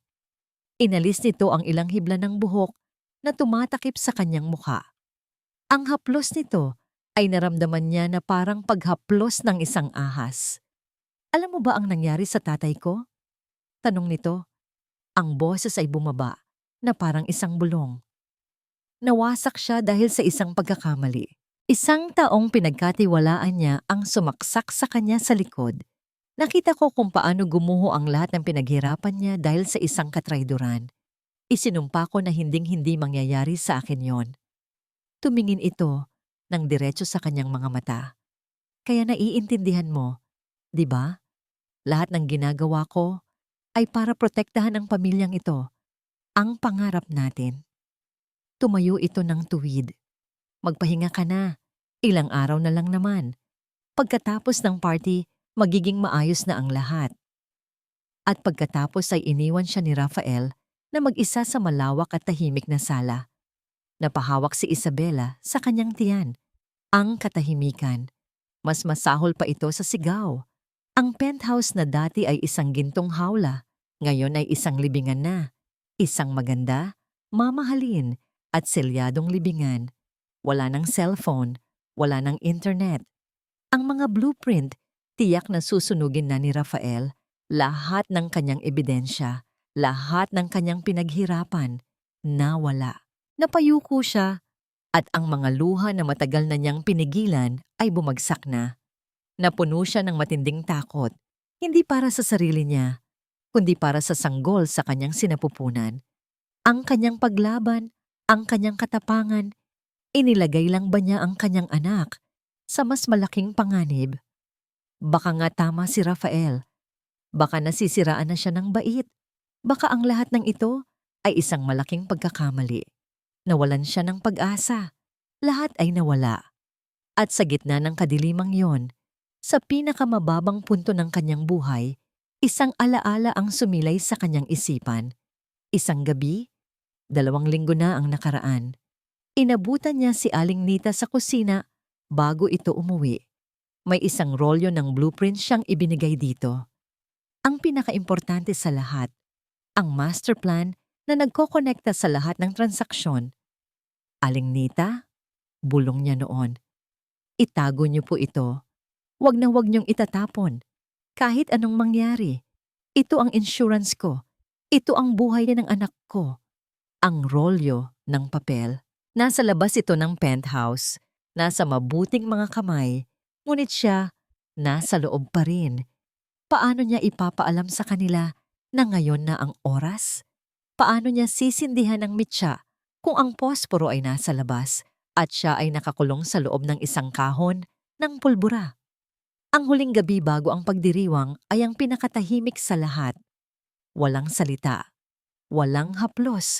A: Inalis nito ang ilang hibla ng buhok na tumatakip sa kanyang mukha. Ang haplos nito ay naramdaman niya na parang paghaplos ng isang ahas. Alam mo ba ang nangyari sa tatay ko? Tanong nito. Ang boses ay bumaba na parang isang bulong. Nawasak siya dahil sa isang pagkakamali. Isang taong pinagkatiwalaan niya ang sumaksak sa kanya sa likod. Nakita ko kung paano gumuho ang lahat ng pinaghirapan niya dahil sa isang katrayduran. Isinumpa ko na hinding-hindi mangyayari sa akin yon. Tumingin ito ng diretso sa kanyang mga mata. Kaya naiintindihan mo, di ba? Lahat ng ginagawa ko ay para protektahan ang pamilyang ito, ang pangarap natin. Tumayo ito ng tuwid. Magpahinga ka na. Ilang araw na lang naman. Pagkatapos ng party, magiging maayos na ang lahat. At pagkatapos ay iniwan siya ni Rafael na mag-isa sa malawak at tahimik na sala. Napahawak si Isabela sa kanyang tiyan. Ang katahimikan. Mas masahol pa ito sa sigaw. Ang penthouse na dati ay isang gintong hawla, ngayon ay isang libingan na. Isang maganda, mamahalin at selyadong libingan. Wala ng cellphone, wala ng internet. Ang mga blueprint, tiyak na susunugin na ni Rafael. Lahat ng kanyang ebidensya, lahat ng kanyang pinaghirapan, nawala. Napayuko siya at ang mga luha na matagal na niyang pinigilan ay bumagsak na. Napuno siya ng matinding takot, hindi para sa sarili niya, kundi para sa sanggol sa kanyang sinapupunan. Ang kanyang paglaban, ang kanyang katapangan, inilagay lang ba niya ang kanyang anak sa mas malaking panganib? Baka nga tama si Rafael. Baka nasisiraan na siya ng bait. Baka ang lahat ng ito ay isang malaking pagkakamali. Nawalan siya ng pag-asa. Lahat ay nawala. At sa gitna ng kadilimang yon, sa pinakamababang punto ng kanyang buhay, isang alaala ang sumilay sa kanyang isipan. Isang gabi, 2 linggo na ang nakaraan. Inabutan niya si Aling Nita sa kusina bago ito umuwi. May isang rolyo ng blueprint siyang ibinigay dito. Ang pinakaimportante sa lahat, ang master plan na nagkokonekta sa lahat ng transaksyon. Aling Nita, bulong niya noon. Itago niyo po ito. Huwag na huwag niyong itatapon. Kahit anong mangyari. Ito ang insurance ko. Ito ang buhay ng anak ko. Ang rolyo ng papel. Nasa labas ito ng penthouse. Nasa mabuting mga kamay. Ngunit siya, nasa loob pa rin. Paano niya ipapaalam sa kanila na ngayon na ang oras? Paano niya sisindihan ang mitya kung ang posporo ay nasa labas at siya ay nakakulong sa loob ng isang kahon ng pulbura? Ang huling gabi bago ang pagdiriwang ay ang pinakatahimik sa lahat. Walang salita, walang haplos.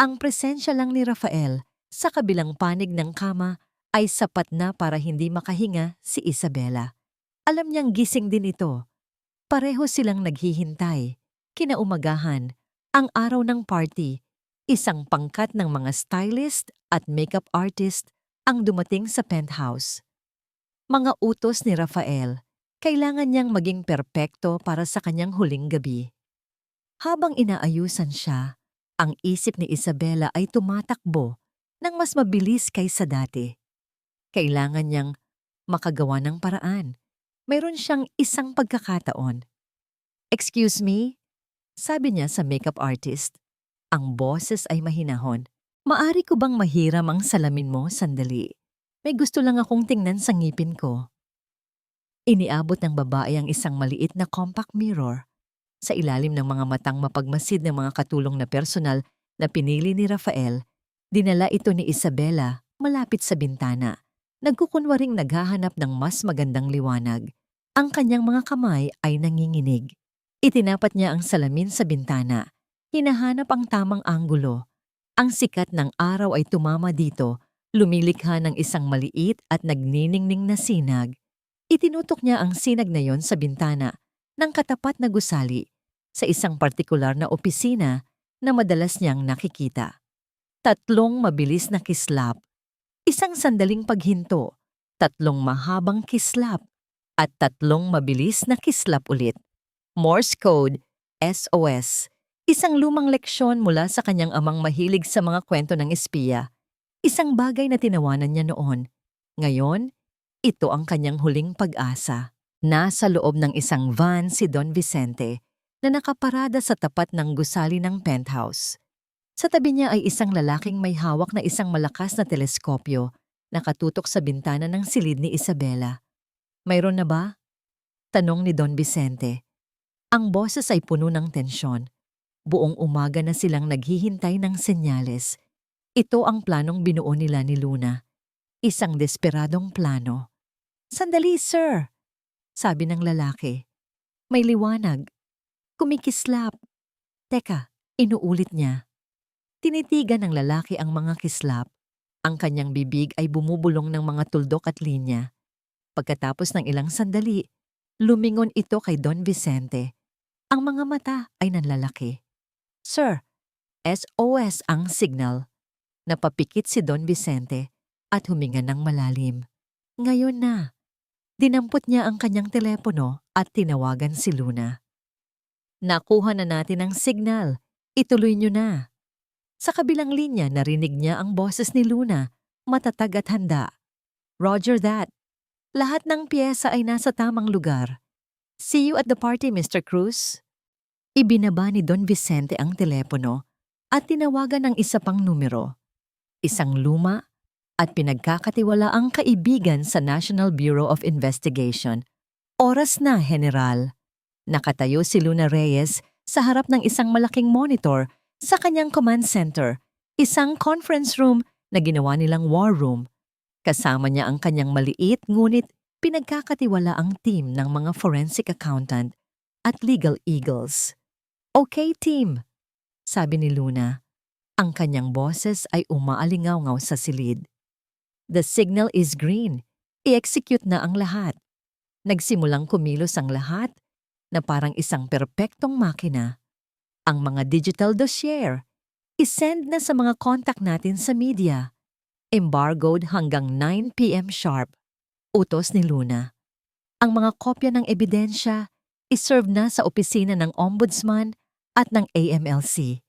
A: Ang presensya lang ni Rafael sa kabilang panig ng kama ay sapat na para hindi makahinga si Isabela. Alam niyang gising din ito. Pareho silang naghihintay. Kinaumagahan, ang araw ng party, isang pangkat ng mga stylist at makeup artist ang dumating sa penthouse. Mga utos ni Rafael, kailangan niyang maging perpekto para sa kanyang huling gabi. Habang inaayusan siya, ang isip ni Isabela ay tumatakbo ng mas mabilis kaysa dati. Kailangan niyang makagawa ng paraan. Mayroon siyang isang pagkakataon. Excuse me? Sabi niya sa makeup artist. Ang boses ay mahinahon. Maari ko bang mahiram ang salamin mo sandali? May gusto lang akong tingnan sa ngipin ko. Iniabot ng babae ang isang maliit na compact mirror. Sa ilalim ng mga matang mapagmasid ng mga katulong na personal na pinili ni Rafael, dinala ito ni Isabela malapit sa bintana. Nagkukunwaring naghahanap ng mas magandang liwanag. Ang kanyang mga kamay ay nanginginig. Itinapat niya ang salamin sa bintana. Hinahanap ang tamang anggulo. Ang sikat ng araw ay tumama dito, lumilikha ng isang maliit at nagniningning na sinag. Itinutok niya ang sinag na yon sa bintana ng katapat na gusali sa isang partikular na opisina na madalas niyang nakikita. 3 mabilis na kislap, isang sandaling paghinto, 3 mahabang kislap, at 3 mabilis na kislap ulit. Morse code, SOS. Isang lumang leksyon mula sa kanyang amang mahilig sa mga kwento ng espiya. Isang bagay na tinawanan niya noon. Ngayon, ito ang kanyang huling pag-asa. Nasa loob ng isang van si Don Vicente na nakaparada sa tapat ng gusali ng penthouse. Sa tabi niya ay isang lalaking may hawak na isang malakas na teleskopyo nakatutok sa bintana ng silid ni Isabela. Mayroon na ba? Tanong ni Don Vicente. Ang boses ay puno ng tensyon. Buong umaga na silang naghihintay ng senyales. Ito ang planong binuo nila ni Luna. Isang desperadong plano. "Sandali, sir," sabi ng lalaki. "May liwanag. Kumikislap." Teka, inuulit niya. Tinitigan ng lalaki ang mga kislap. Ang kanyang bibig ay bumubulong ng mga tuldok at linya. Pagkatapos ng ilang sandali, lumingon ito kay Don Vicente. Ang mga mata ay nanlalaki. "Sir, SOS ang signal." Napapikit si Don Vicente at huminga ng malalim. Ngayon na. Dinampot niya ang kanyang telepono at tinawagan si Luna. "Nakuha na natin ang signal. Ituloy niyo na." Sa kabilang linya narinig niya ang boses ni Luna, matatag at handa. "Roger that. Lahat ng piyesa ay nasa tamang lugar. See you at the party, Mr. Cruz." Ibinaba ni Don Vicente ang telepono at tinawagan ng isa pang numero. Isang luma at pinagkakatiwalaang kaibigan sa National Bureau of Investigation. "Oras na, General." Nakatayo si Luna Reyes sa harap ng isang malaking monitor sa kanyang command center, isang conference room na ginawa nilang war room. Kasama niya ang kanyang maliit ngunit pinagkakatiwalaang team ng mga forensic accountant at legal eagles. "Okay, team," sabi ni Luna. Ang kanyang boses ay umaalingaw-ngaw sa silid. "The signal is green. I-execute na ang lahat." Nagsimulang kumilos ang lahat na parang isang perpektong makina. Ang mga digital dossier, isend na sa mga contact natin sa media. Embargoed hanggang 9 p.m. sharp. Utos ni Luna. Ang mga kopya ng ebidensya, iserve na sa opisina ng Ombudsman at ng AMLC.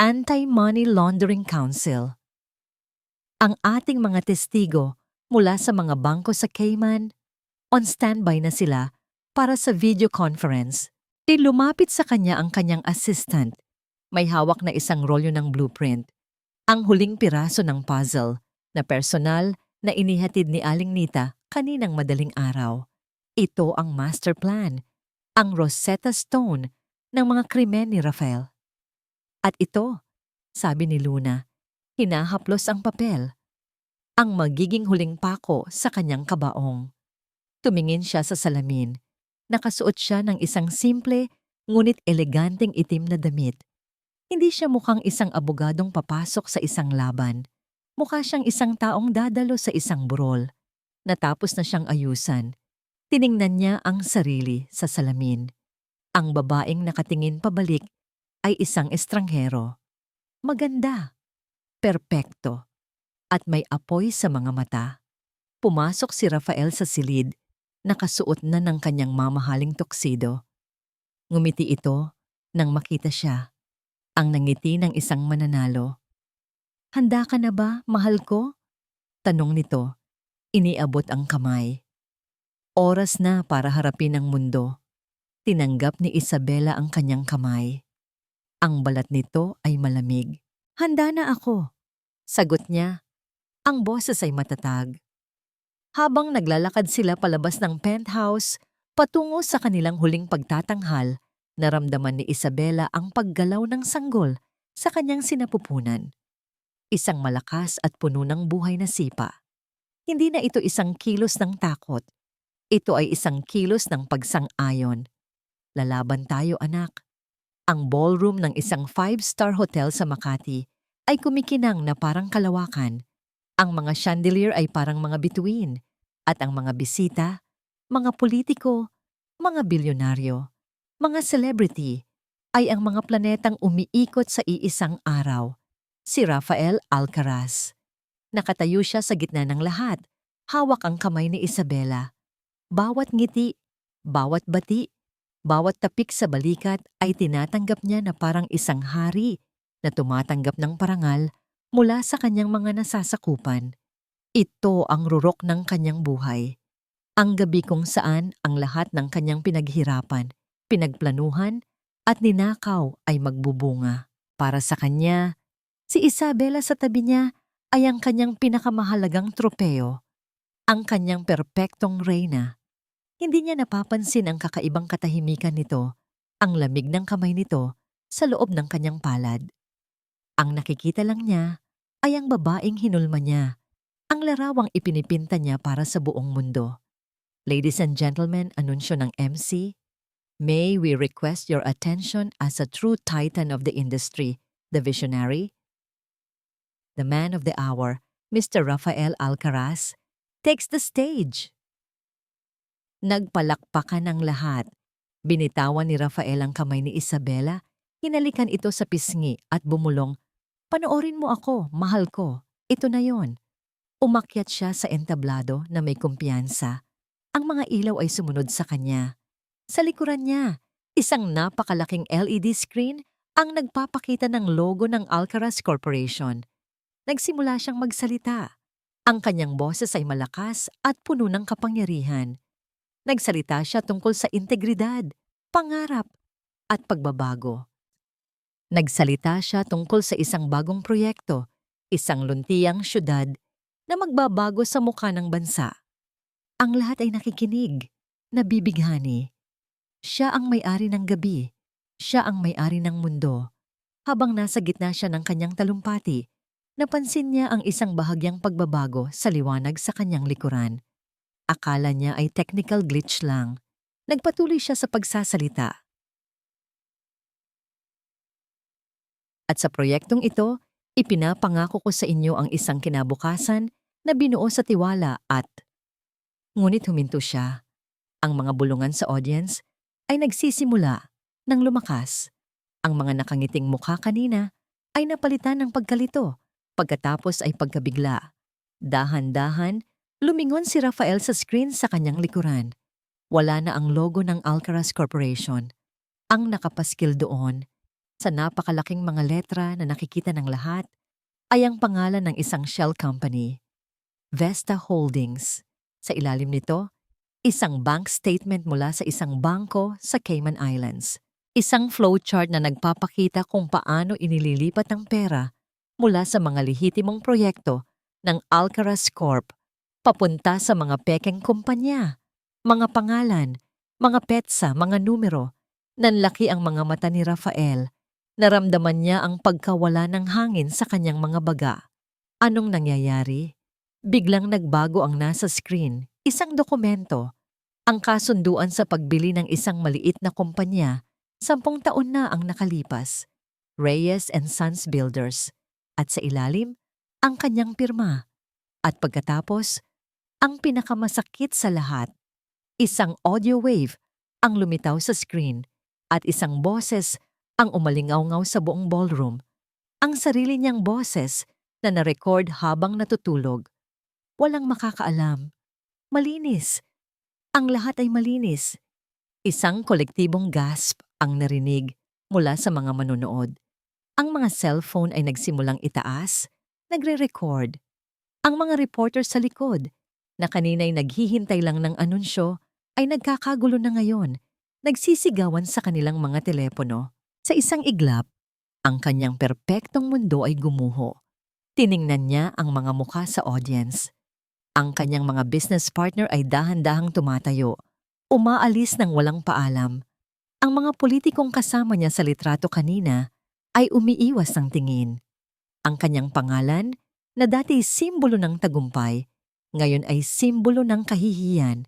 A: Anti-Money Laundering Council. Ang ating mga testigo mula sa mga bangko sa Cayman, on standby na sila para sa video conference. Lumapit sa kanya ang kanyang assistant. May hawak na isang rolyo ng blueprint. Ang huling piraso ng puzzle na personal na inihatid ni Aling Nita kaninang madaling araw. Ito ang master plan, ang Rosetta Stone ng mga krimen ni Rafael. At ito, sabi ni Luna, hinahaplos ang papel. Ang magiging huling pako sa kanyang kabaong. Tumingin siya sa salamin. Nakasuot siya ng isang simple ngunit eleganteng itim na damit. Hindi siya mukhang isang abogadong papasok sa isang laban. Mukha siyang isang taong dadalo sa isang burol. Natapos na siyang ayusan. Tiningnan niya ang sarili sa salamin. Ang babaeng nakatingin pabalik ay isang estranghero. Maganda, perpekto, at may apoy sa mga mata. Pumasok si Rafael sa silid, nakasuot na ng kanyang mamahaling tuxedo. Ngumiti ito nang makita siya, ang nangiti ng isang mananalo. "Handa ka na ba, mahal ko?" Tanong nito, iniabot ang kamay. Oras na para harapin ang mundo. Tinanggap ni Isabela ang kanyang kamay. Ang balat nito ay malamig. "Handa na ako," sagot niya. Ang boses ay matatag. Habang naglalakad sila palabas ng penthouse, patungo sa kanilang huling pagtatanghal, naramdaman ni Isabela ang paggalaw ng sanggol sa kanyang sinapupunan. Isang malakas at puno ng buhay na sipa. Hindi na ito isang kilos ng takot. Ito ay isang kilos ng pagsang-ayon. "Lalaban tayo, anak." Ang ballroom ng isang 5-star hotel sa Makati ay kumikinang na parang kalawakan. Ang mga chandelier ay parang mga bituin. At ang mga bisita, mga politiko, mga bilyonaryo, mga celebrity, ay ang mga planetang umiikot sa iisang araw. Si Rafael Alcaraz. Nakatayo siya sa gitna ng lahat. Hawak ang kamay ni Isabela. Bawat ngiti, bawat bati, bawat tapik sa balikat ay tinatanggap niya na parang isang hari na tumatanggap ng parangal mula sa kanyang mga nasasakupan. Ito ang rurok ng kanyang buhay. Ang gabi kung saan ang lahat ng kanyang pinaghirapan, pinagplanuhan, at ninakaw ay magbubunga. Para sa kanya, si Isabela sa tabi niya ay ang kanyang pinakamahalagang tropeo, ang kanyang perpektong reyna. Hindi niya napapansin ang kakaibang katahimikan nito, ang lamig ng kamay nito sa loob ng kanyang palad. Ang nakikita lang niya ay ang babaeng hinulma niya, ang larawang ipinipinta niya para sa buong mundo. Ladies and gentlemen, anunsyo ng MC, may we request your attention as a true titan of the industry, the visionary, the man of the hour, Mr. Rafael Alcaraz, takes the stage. Nagpalakpakan ng lahat. Binitawan ni Rafael ang kamay ni Isabela, hinalikan ito sa pisngi at bumulong, "Panoorin mo ako, mahal ko. Ito na yon." Umakyat siya sa entablado na may kumpiyansa. Ang mga ilaw ay sumunod sa kanya. Sa likuran niya, isang napakalaking LED screen ang nagpapakita ng logo ng Alcaraz Corporation. Nagsimula siyang magsalita. Ang kanyang boses ay malakas at puno ng kapangyarihan. Nagsalita siya tungkol sa integridad, pangarap, at pagbabago. Nagsalita siya tungkol sa isang bagong proyekto, isang luntiang syudad na magbabago sa mukha ng bansa. Ang lahat ay nakikinig, nabibighani. Siya ang may-ari ng gabi, siya ang may-ari ng mundo. Habang nasa gitna siya ng kanyang talumpati, napansin niya ang isang bahagyang pagbabago sa liwanag sa kanyang likuran. Akala niya ay technical glitch lang. Nagpatuloy siya sa pagsasalita. At sa proyektong ito, ipinapangako ko sa inyo ang isang kinabukasan na binuo sa tiwala at... Ngunit huminto siya. Ang mga bulungan sa audience ay nagsisimula ng lumakas. Ang mga nakangiting mukha kanina ay napalitan ng pagkalito, pagkatapos ay pagkabigla. Dahan-dahan, lumingon si Rafael sa screen sa kanyang likuran. Wala na ang logo ng Alcaraz Corporation. Ang nakapaskil doon, sa napakalaking mga letra na nakikita ng lahat, ay ang pangalan ng isang shell company, Vesta Holdings. Sa ilalim nito, isang bank statement mula sa isang bangko sa Cayman Islands. Isang flowchart na nagpapakita kung paano inililipat ang pera mula sa mga lehitimong proyekto ng Alcaraz Corp papunta sa mga pekeng kumpanya, mga pangalan, mga petsa, mga numero. Nanlaki ang mga mata ni Rafael. Naramdaman niya ang pagkawala ng hangin sa kanyang mga baga. Anong nangyayari? Biglang nagbago ang nasa screen, isang dokumento. Ang kasunduan sa pagbili ng isang maliit na kumpanya, 10 taon na ang nakalipas. Reyes and Sons Builders. At sa ilalim, ang kanyang pirma. At pagkatapos, ang pinakamasakit sa lahat, isang audio wave ang lumitaw sa screen at isang boses ang umalingaw-ngaw sa buong ballroom. Ang sarili niyang boses na na-record habang natutulog. Walang makakaalam. Malinis. Ang lahat ay malinis. Isang kolektibong gasp ang narinig mula sa mga manonood. Ang mga cellphone ay nagsimulang itaas, nagre-record. Ang mga reporter sa likod, na kanina'y naghihintay lang ng anunsyo, ay nagkakagulo na ngayon, nagsisigawan sa kanilang mga telepono. Sa isang iglap, ang kanyang perpektong mundo ay gumuho. Tiningnan niya ang mga mukha sa audience. Ang kanyang mga business partner ay dahan-dahang tumatayo, umaalis ng walang paalam. Ang mga politikong kasama niya sa litrato kanina ay umiiwas ng tingin. Ang kanyang pangalan, na dati simbolo ng tagumpay, ngayon ay simbolo ng kahihiyan.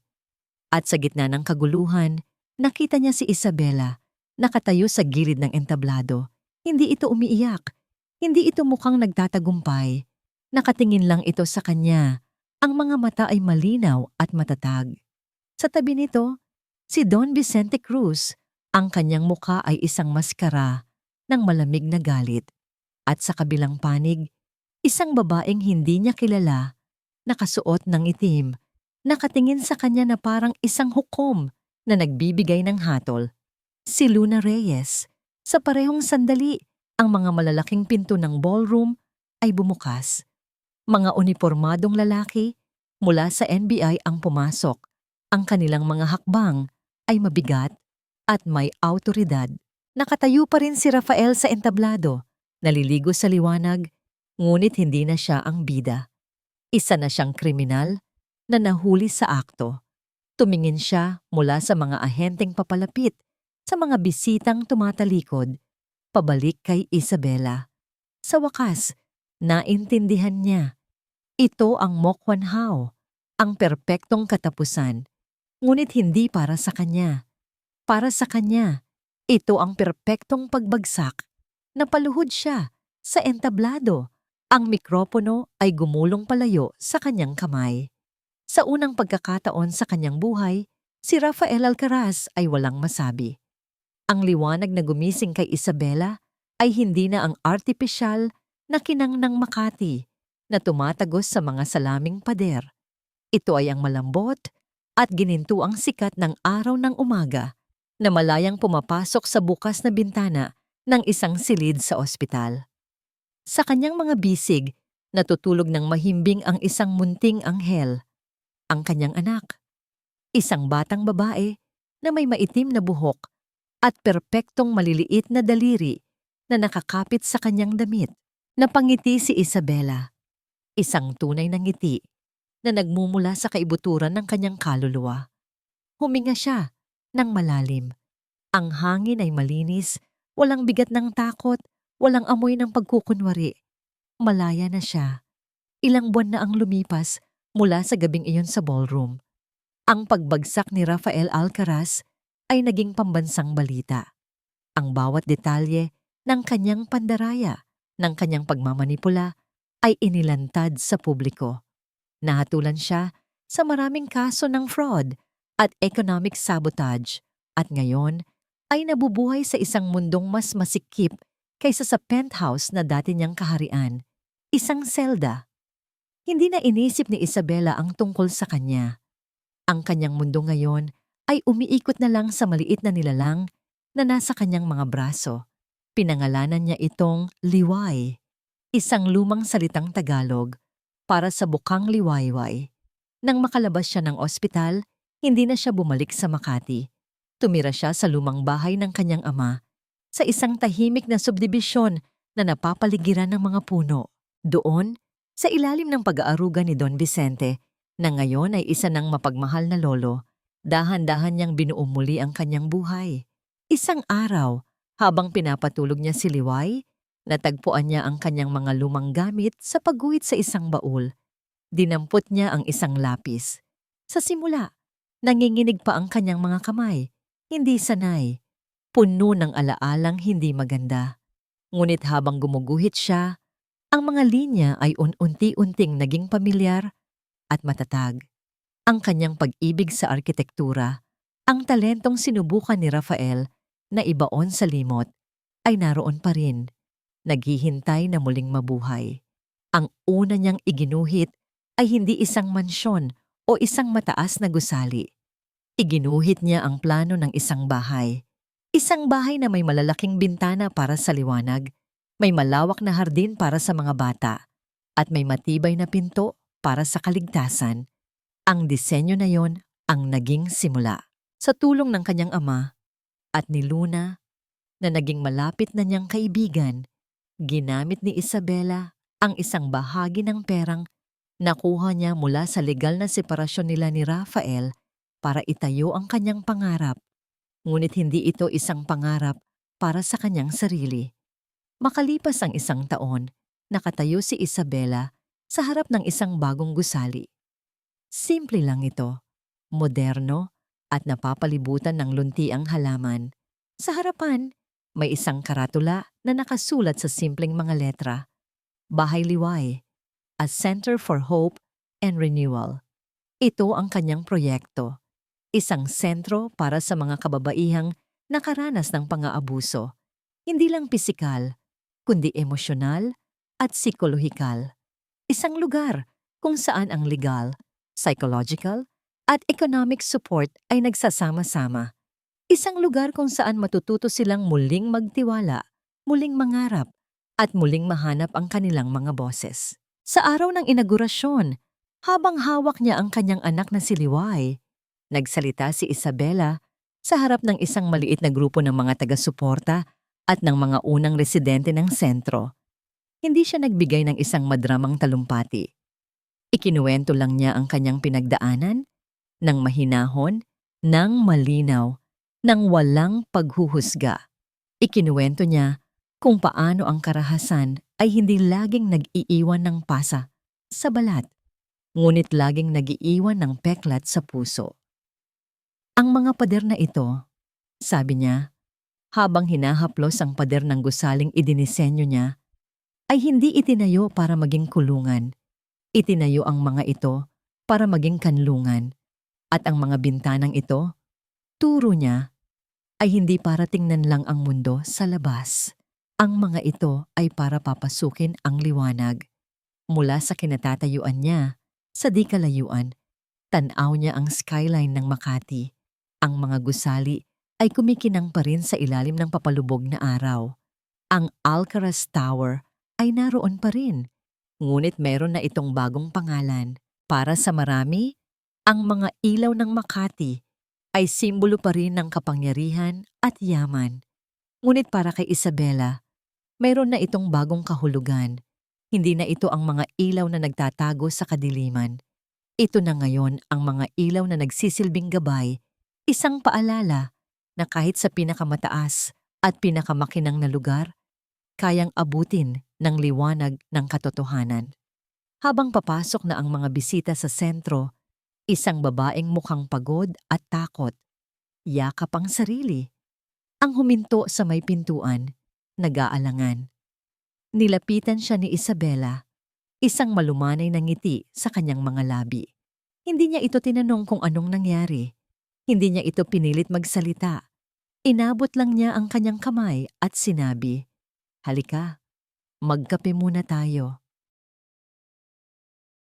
A: At sa gitna ng kaguluhan, nakita niya si Isabela, nakatayo sa gilid ng entablado. Hindi ito umiiyak, Hindi ito mukhang nagtatagumpay. Nakatingin lang ito sa kanya. Ang mga mata ay malinaw at matatag. Sa tabi nito, si Don Vicente Cruz. Ang kanyang muka ay isang maskara ng malamig na galit. At sa kabilang panig, isang babaeng hindi niya kilala, nakasuot ng itim, nakatingin sa kanya na parang isang hukom na nagbibigay ng hatol. Si Luna Reyes. Sa parehong sandali, ang mga malalaking pinto ng ballroom ay bumukas. Mga unipormadong lalaki mula sa NBI ang pumasok. Ang kanilang mga hakbang ay mabigat at may awtoridad. Nakatayo pa rin si Rafael sa entablado, naliligo sa liwanag, ngunit hindi na siya ang bida. Isa na siyang kriminal na nahuli sa akto. Tumingin siya mula sa mga ahenteng papalapit sa mga bisitang tumatalikod, pabalik kay Isabela. Sa wakas, naintindihan niya. Ito ang Mokwanhao, ang perpektong katapusan, ngunit hindi para sa kanya. Para sa kanya, ito ang perpektong pagbagsak. Napaluhod siya sa entablado. Ang mikropono ay gumulong palayo sa kanyang kamay. Sa unang pagkakataon sa kanyang buhay, si Rafael Alcaraz ay walang masabi. Ang liwanag na gumising kay Isabela ay hindi na ang artipisyal na kinang ng Makati na tumatagos sa mga salaming pader. Ito ay ang malambot at ginintuang sikat ng araw ng umaga na malayang pumapasok sa bukas na bintana ng isang silid sa ospital. Sa kanyang mga bisig, natutulog ng mahimbing ang isang munting anghel, ang kanyang anak. Isang batang babae na may maitim na buhok at perpektong maliliit na daliri na nakakapit sa kanyang damit. Napangiti si Isabela, isang tunay na ngiti na nagmumula sa kaibuturan ng kanyang kaluluwa. Huminga siya ng malalim. Ang hangin ay malinis, walang bigat ng takot, walang amoy ng pagkukunwari. Malaya na siya. Ilang buwan na ang lumipas mula sa gabing iyon sa ballroom. Ang pagbagsak ni Rafael Alcaraz ay naging pambansang balita. Ang bawat detalye ng kanyang pandaraya, ng kanyang pagmamanipula, ay inilantad sa publiko. Nahatulan siya sa maraming kaso ng fraud at economic sabotage at ngayon ay nabubuhay sa isang mundong mas masikip kaysa sa penthouse na dati niyang kaharian, isang selda. Hindi na inisip ni Isabela ang tungkol sa kanya. Ang kanyang mundo ngayon ay umiikot na lang sa maliit na nilalang na nasa kanyang mga braso. Pinangalanan niya itong liway, isang lumang salitang Tagalog para sa bukang liwayway. Nang makalabas siya ng ospital, hindi na siya bumalik sa Makati. Tumira siya sa lumang bahay ng kanyang ama, sa isang tahimik na subdibisyon na napapaligiran ng mga puno. Doon, sa ilalim ng pag-aaruga ni Don Vicente, na ngayon ay isa ng mapagmahal na lolo, dahan-dahan niyang binuo muli ang kanyang buhay. Isang araw, habang pinapatulog niya si Liway, natagpuan niya ang kanyang mga lumang gamit sa pagguhit sa isang baul. Dinampot niya ang isang lapis. Sa simula, nanginginig pa ang kanyang mga kamay. Hindi sanay. Puno ng alaalang hindi maganda. Ngunit habang gumuguhit siya, ang mga linya ay unti-unting naging pamilyar at matatag. Ang kanyang pag-ibig sa arkitektura, ang talentong sinubukan ni Rafael na ibaon sa limot, ay naroon pa rin, naghihintay na muling mabuhay. Ang una niyang iginuhit ay hindi isang mansyon o isang mataas na gusali. Iginuhit niya ang plano ng isang bahay. Isang bahay na may malalaking bintana para sa liwanag, may malawak na hardin para sa mga bata, at may matibay na pinto para sa kaligtasan. Ang disenyo na yon ang naging simula. Sa tulong ng kanyang ama at ni Luna, na naging malapit na niyang kaibigan, ginamit ni Isabela ang isang bahagi ng perang nakuha niya mula sa legal na separasyon nila ni Rafael para itayo ang kanyang pangarap. Ngunit hindi ito isang pangarap para sa kanyang sarili. Makalipas ang isang taon, nakatayo si Isabela sa harap ng isang bagong gusali. Simple lang ito, moderno at napapalibutan ng luntiang halaman. Sa harapan, May isang karatula na nakasulat sa simpleng mga letra, Bahay Liway, a Center for Hope and Renewal. Ito ang kanyang proyekto, isang sentro para sa mga kababaihang nakaranas ng pang-aabuso, hindi lang pisikal, kundi emosyonal at psikolohikal. Isang lugar kung saan ang legal, psychological, at economic support ay nagsasama-sama. Isang lugar kung saan matututo silang muling magtiwala, muling mangarap, at muling mahanap ang kanilang mga boses. Sa araw ng inaugurasyon, habang hawak niya ang kanyang anak na si Liway, nagsalita si Isabela sa harap ng isang maliit na grupo ng mga taga-suporta at ng mga unang residente ng sentro. Hindi siya nagbigay ng isang madramang talumpati. Ikinuwento lang niya ang kanyang pinagdaanan, ng mahinahon, ng malinaw, ng walang paghuhusga. Ikinuwento niya kung paano ang karahasan ay hindi laging nag-iiwan ng pasa sa balat, ngunit laging nag-iiwan ng peklat sa puso. Ang mga pader na ito, sabi niya, habang hinahaplos ang pader ng gusaling idinisenyo niya, ay hindi itinayo para maging kulungan. Itinayo ang mga ito para maging kanlungan. At ang mga bintanang ito, turo niya, ay hindi para tingnan lang ang mundo sa labas. Ang mga ito ay para papasukin ang liwanag. Mula sa kinatatayuan niya, sa di kalayuan, tanaw niya ang skyline ng Makati. Ang mga gusali ay kumikinang pa rin sa ilalim ng papalubog na araw. Ang Alcaraz Tower ay naroon pa rin, ngunit meron na itong bagong pangalan. Para sa marami, ang mga ilaw ng Makati ay simbolo pa rin ng kapangyarihan at yaman. Ngunit para kay Isabela, mayroon na itong bagong kahulugan. Hindi na ito ang mga ilaw na nagtatago sa kadiliman. Ito na ngayon ang mga ilaw na nagsisilbing gabay, isang paalala na kahit sa pinakamataas at pinakamakinang na lugar, kayang abutin ng liwanag ng katotohanan. Habang papasok na ang mga bisita sa sentro, isang babaeng mukhang pagod at takot, yakap ang sarili. Ang huminto sa may pintuan, nag-aalangan. Nilapitan siya ni Isabela, isang malumanay na ngiti sa kanyang mga labi. Hindi niya ito tinanong kung anong nangyari. Hindi niya ito pinilit magsalita. Inabot lang niya ang kanyang kamay at sinabi, "Halika, magkape muna tayo."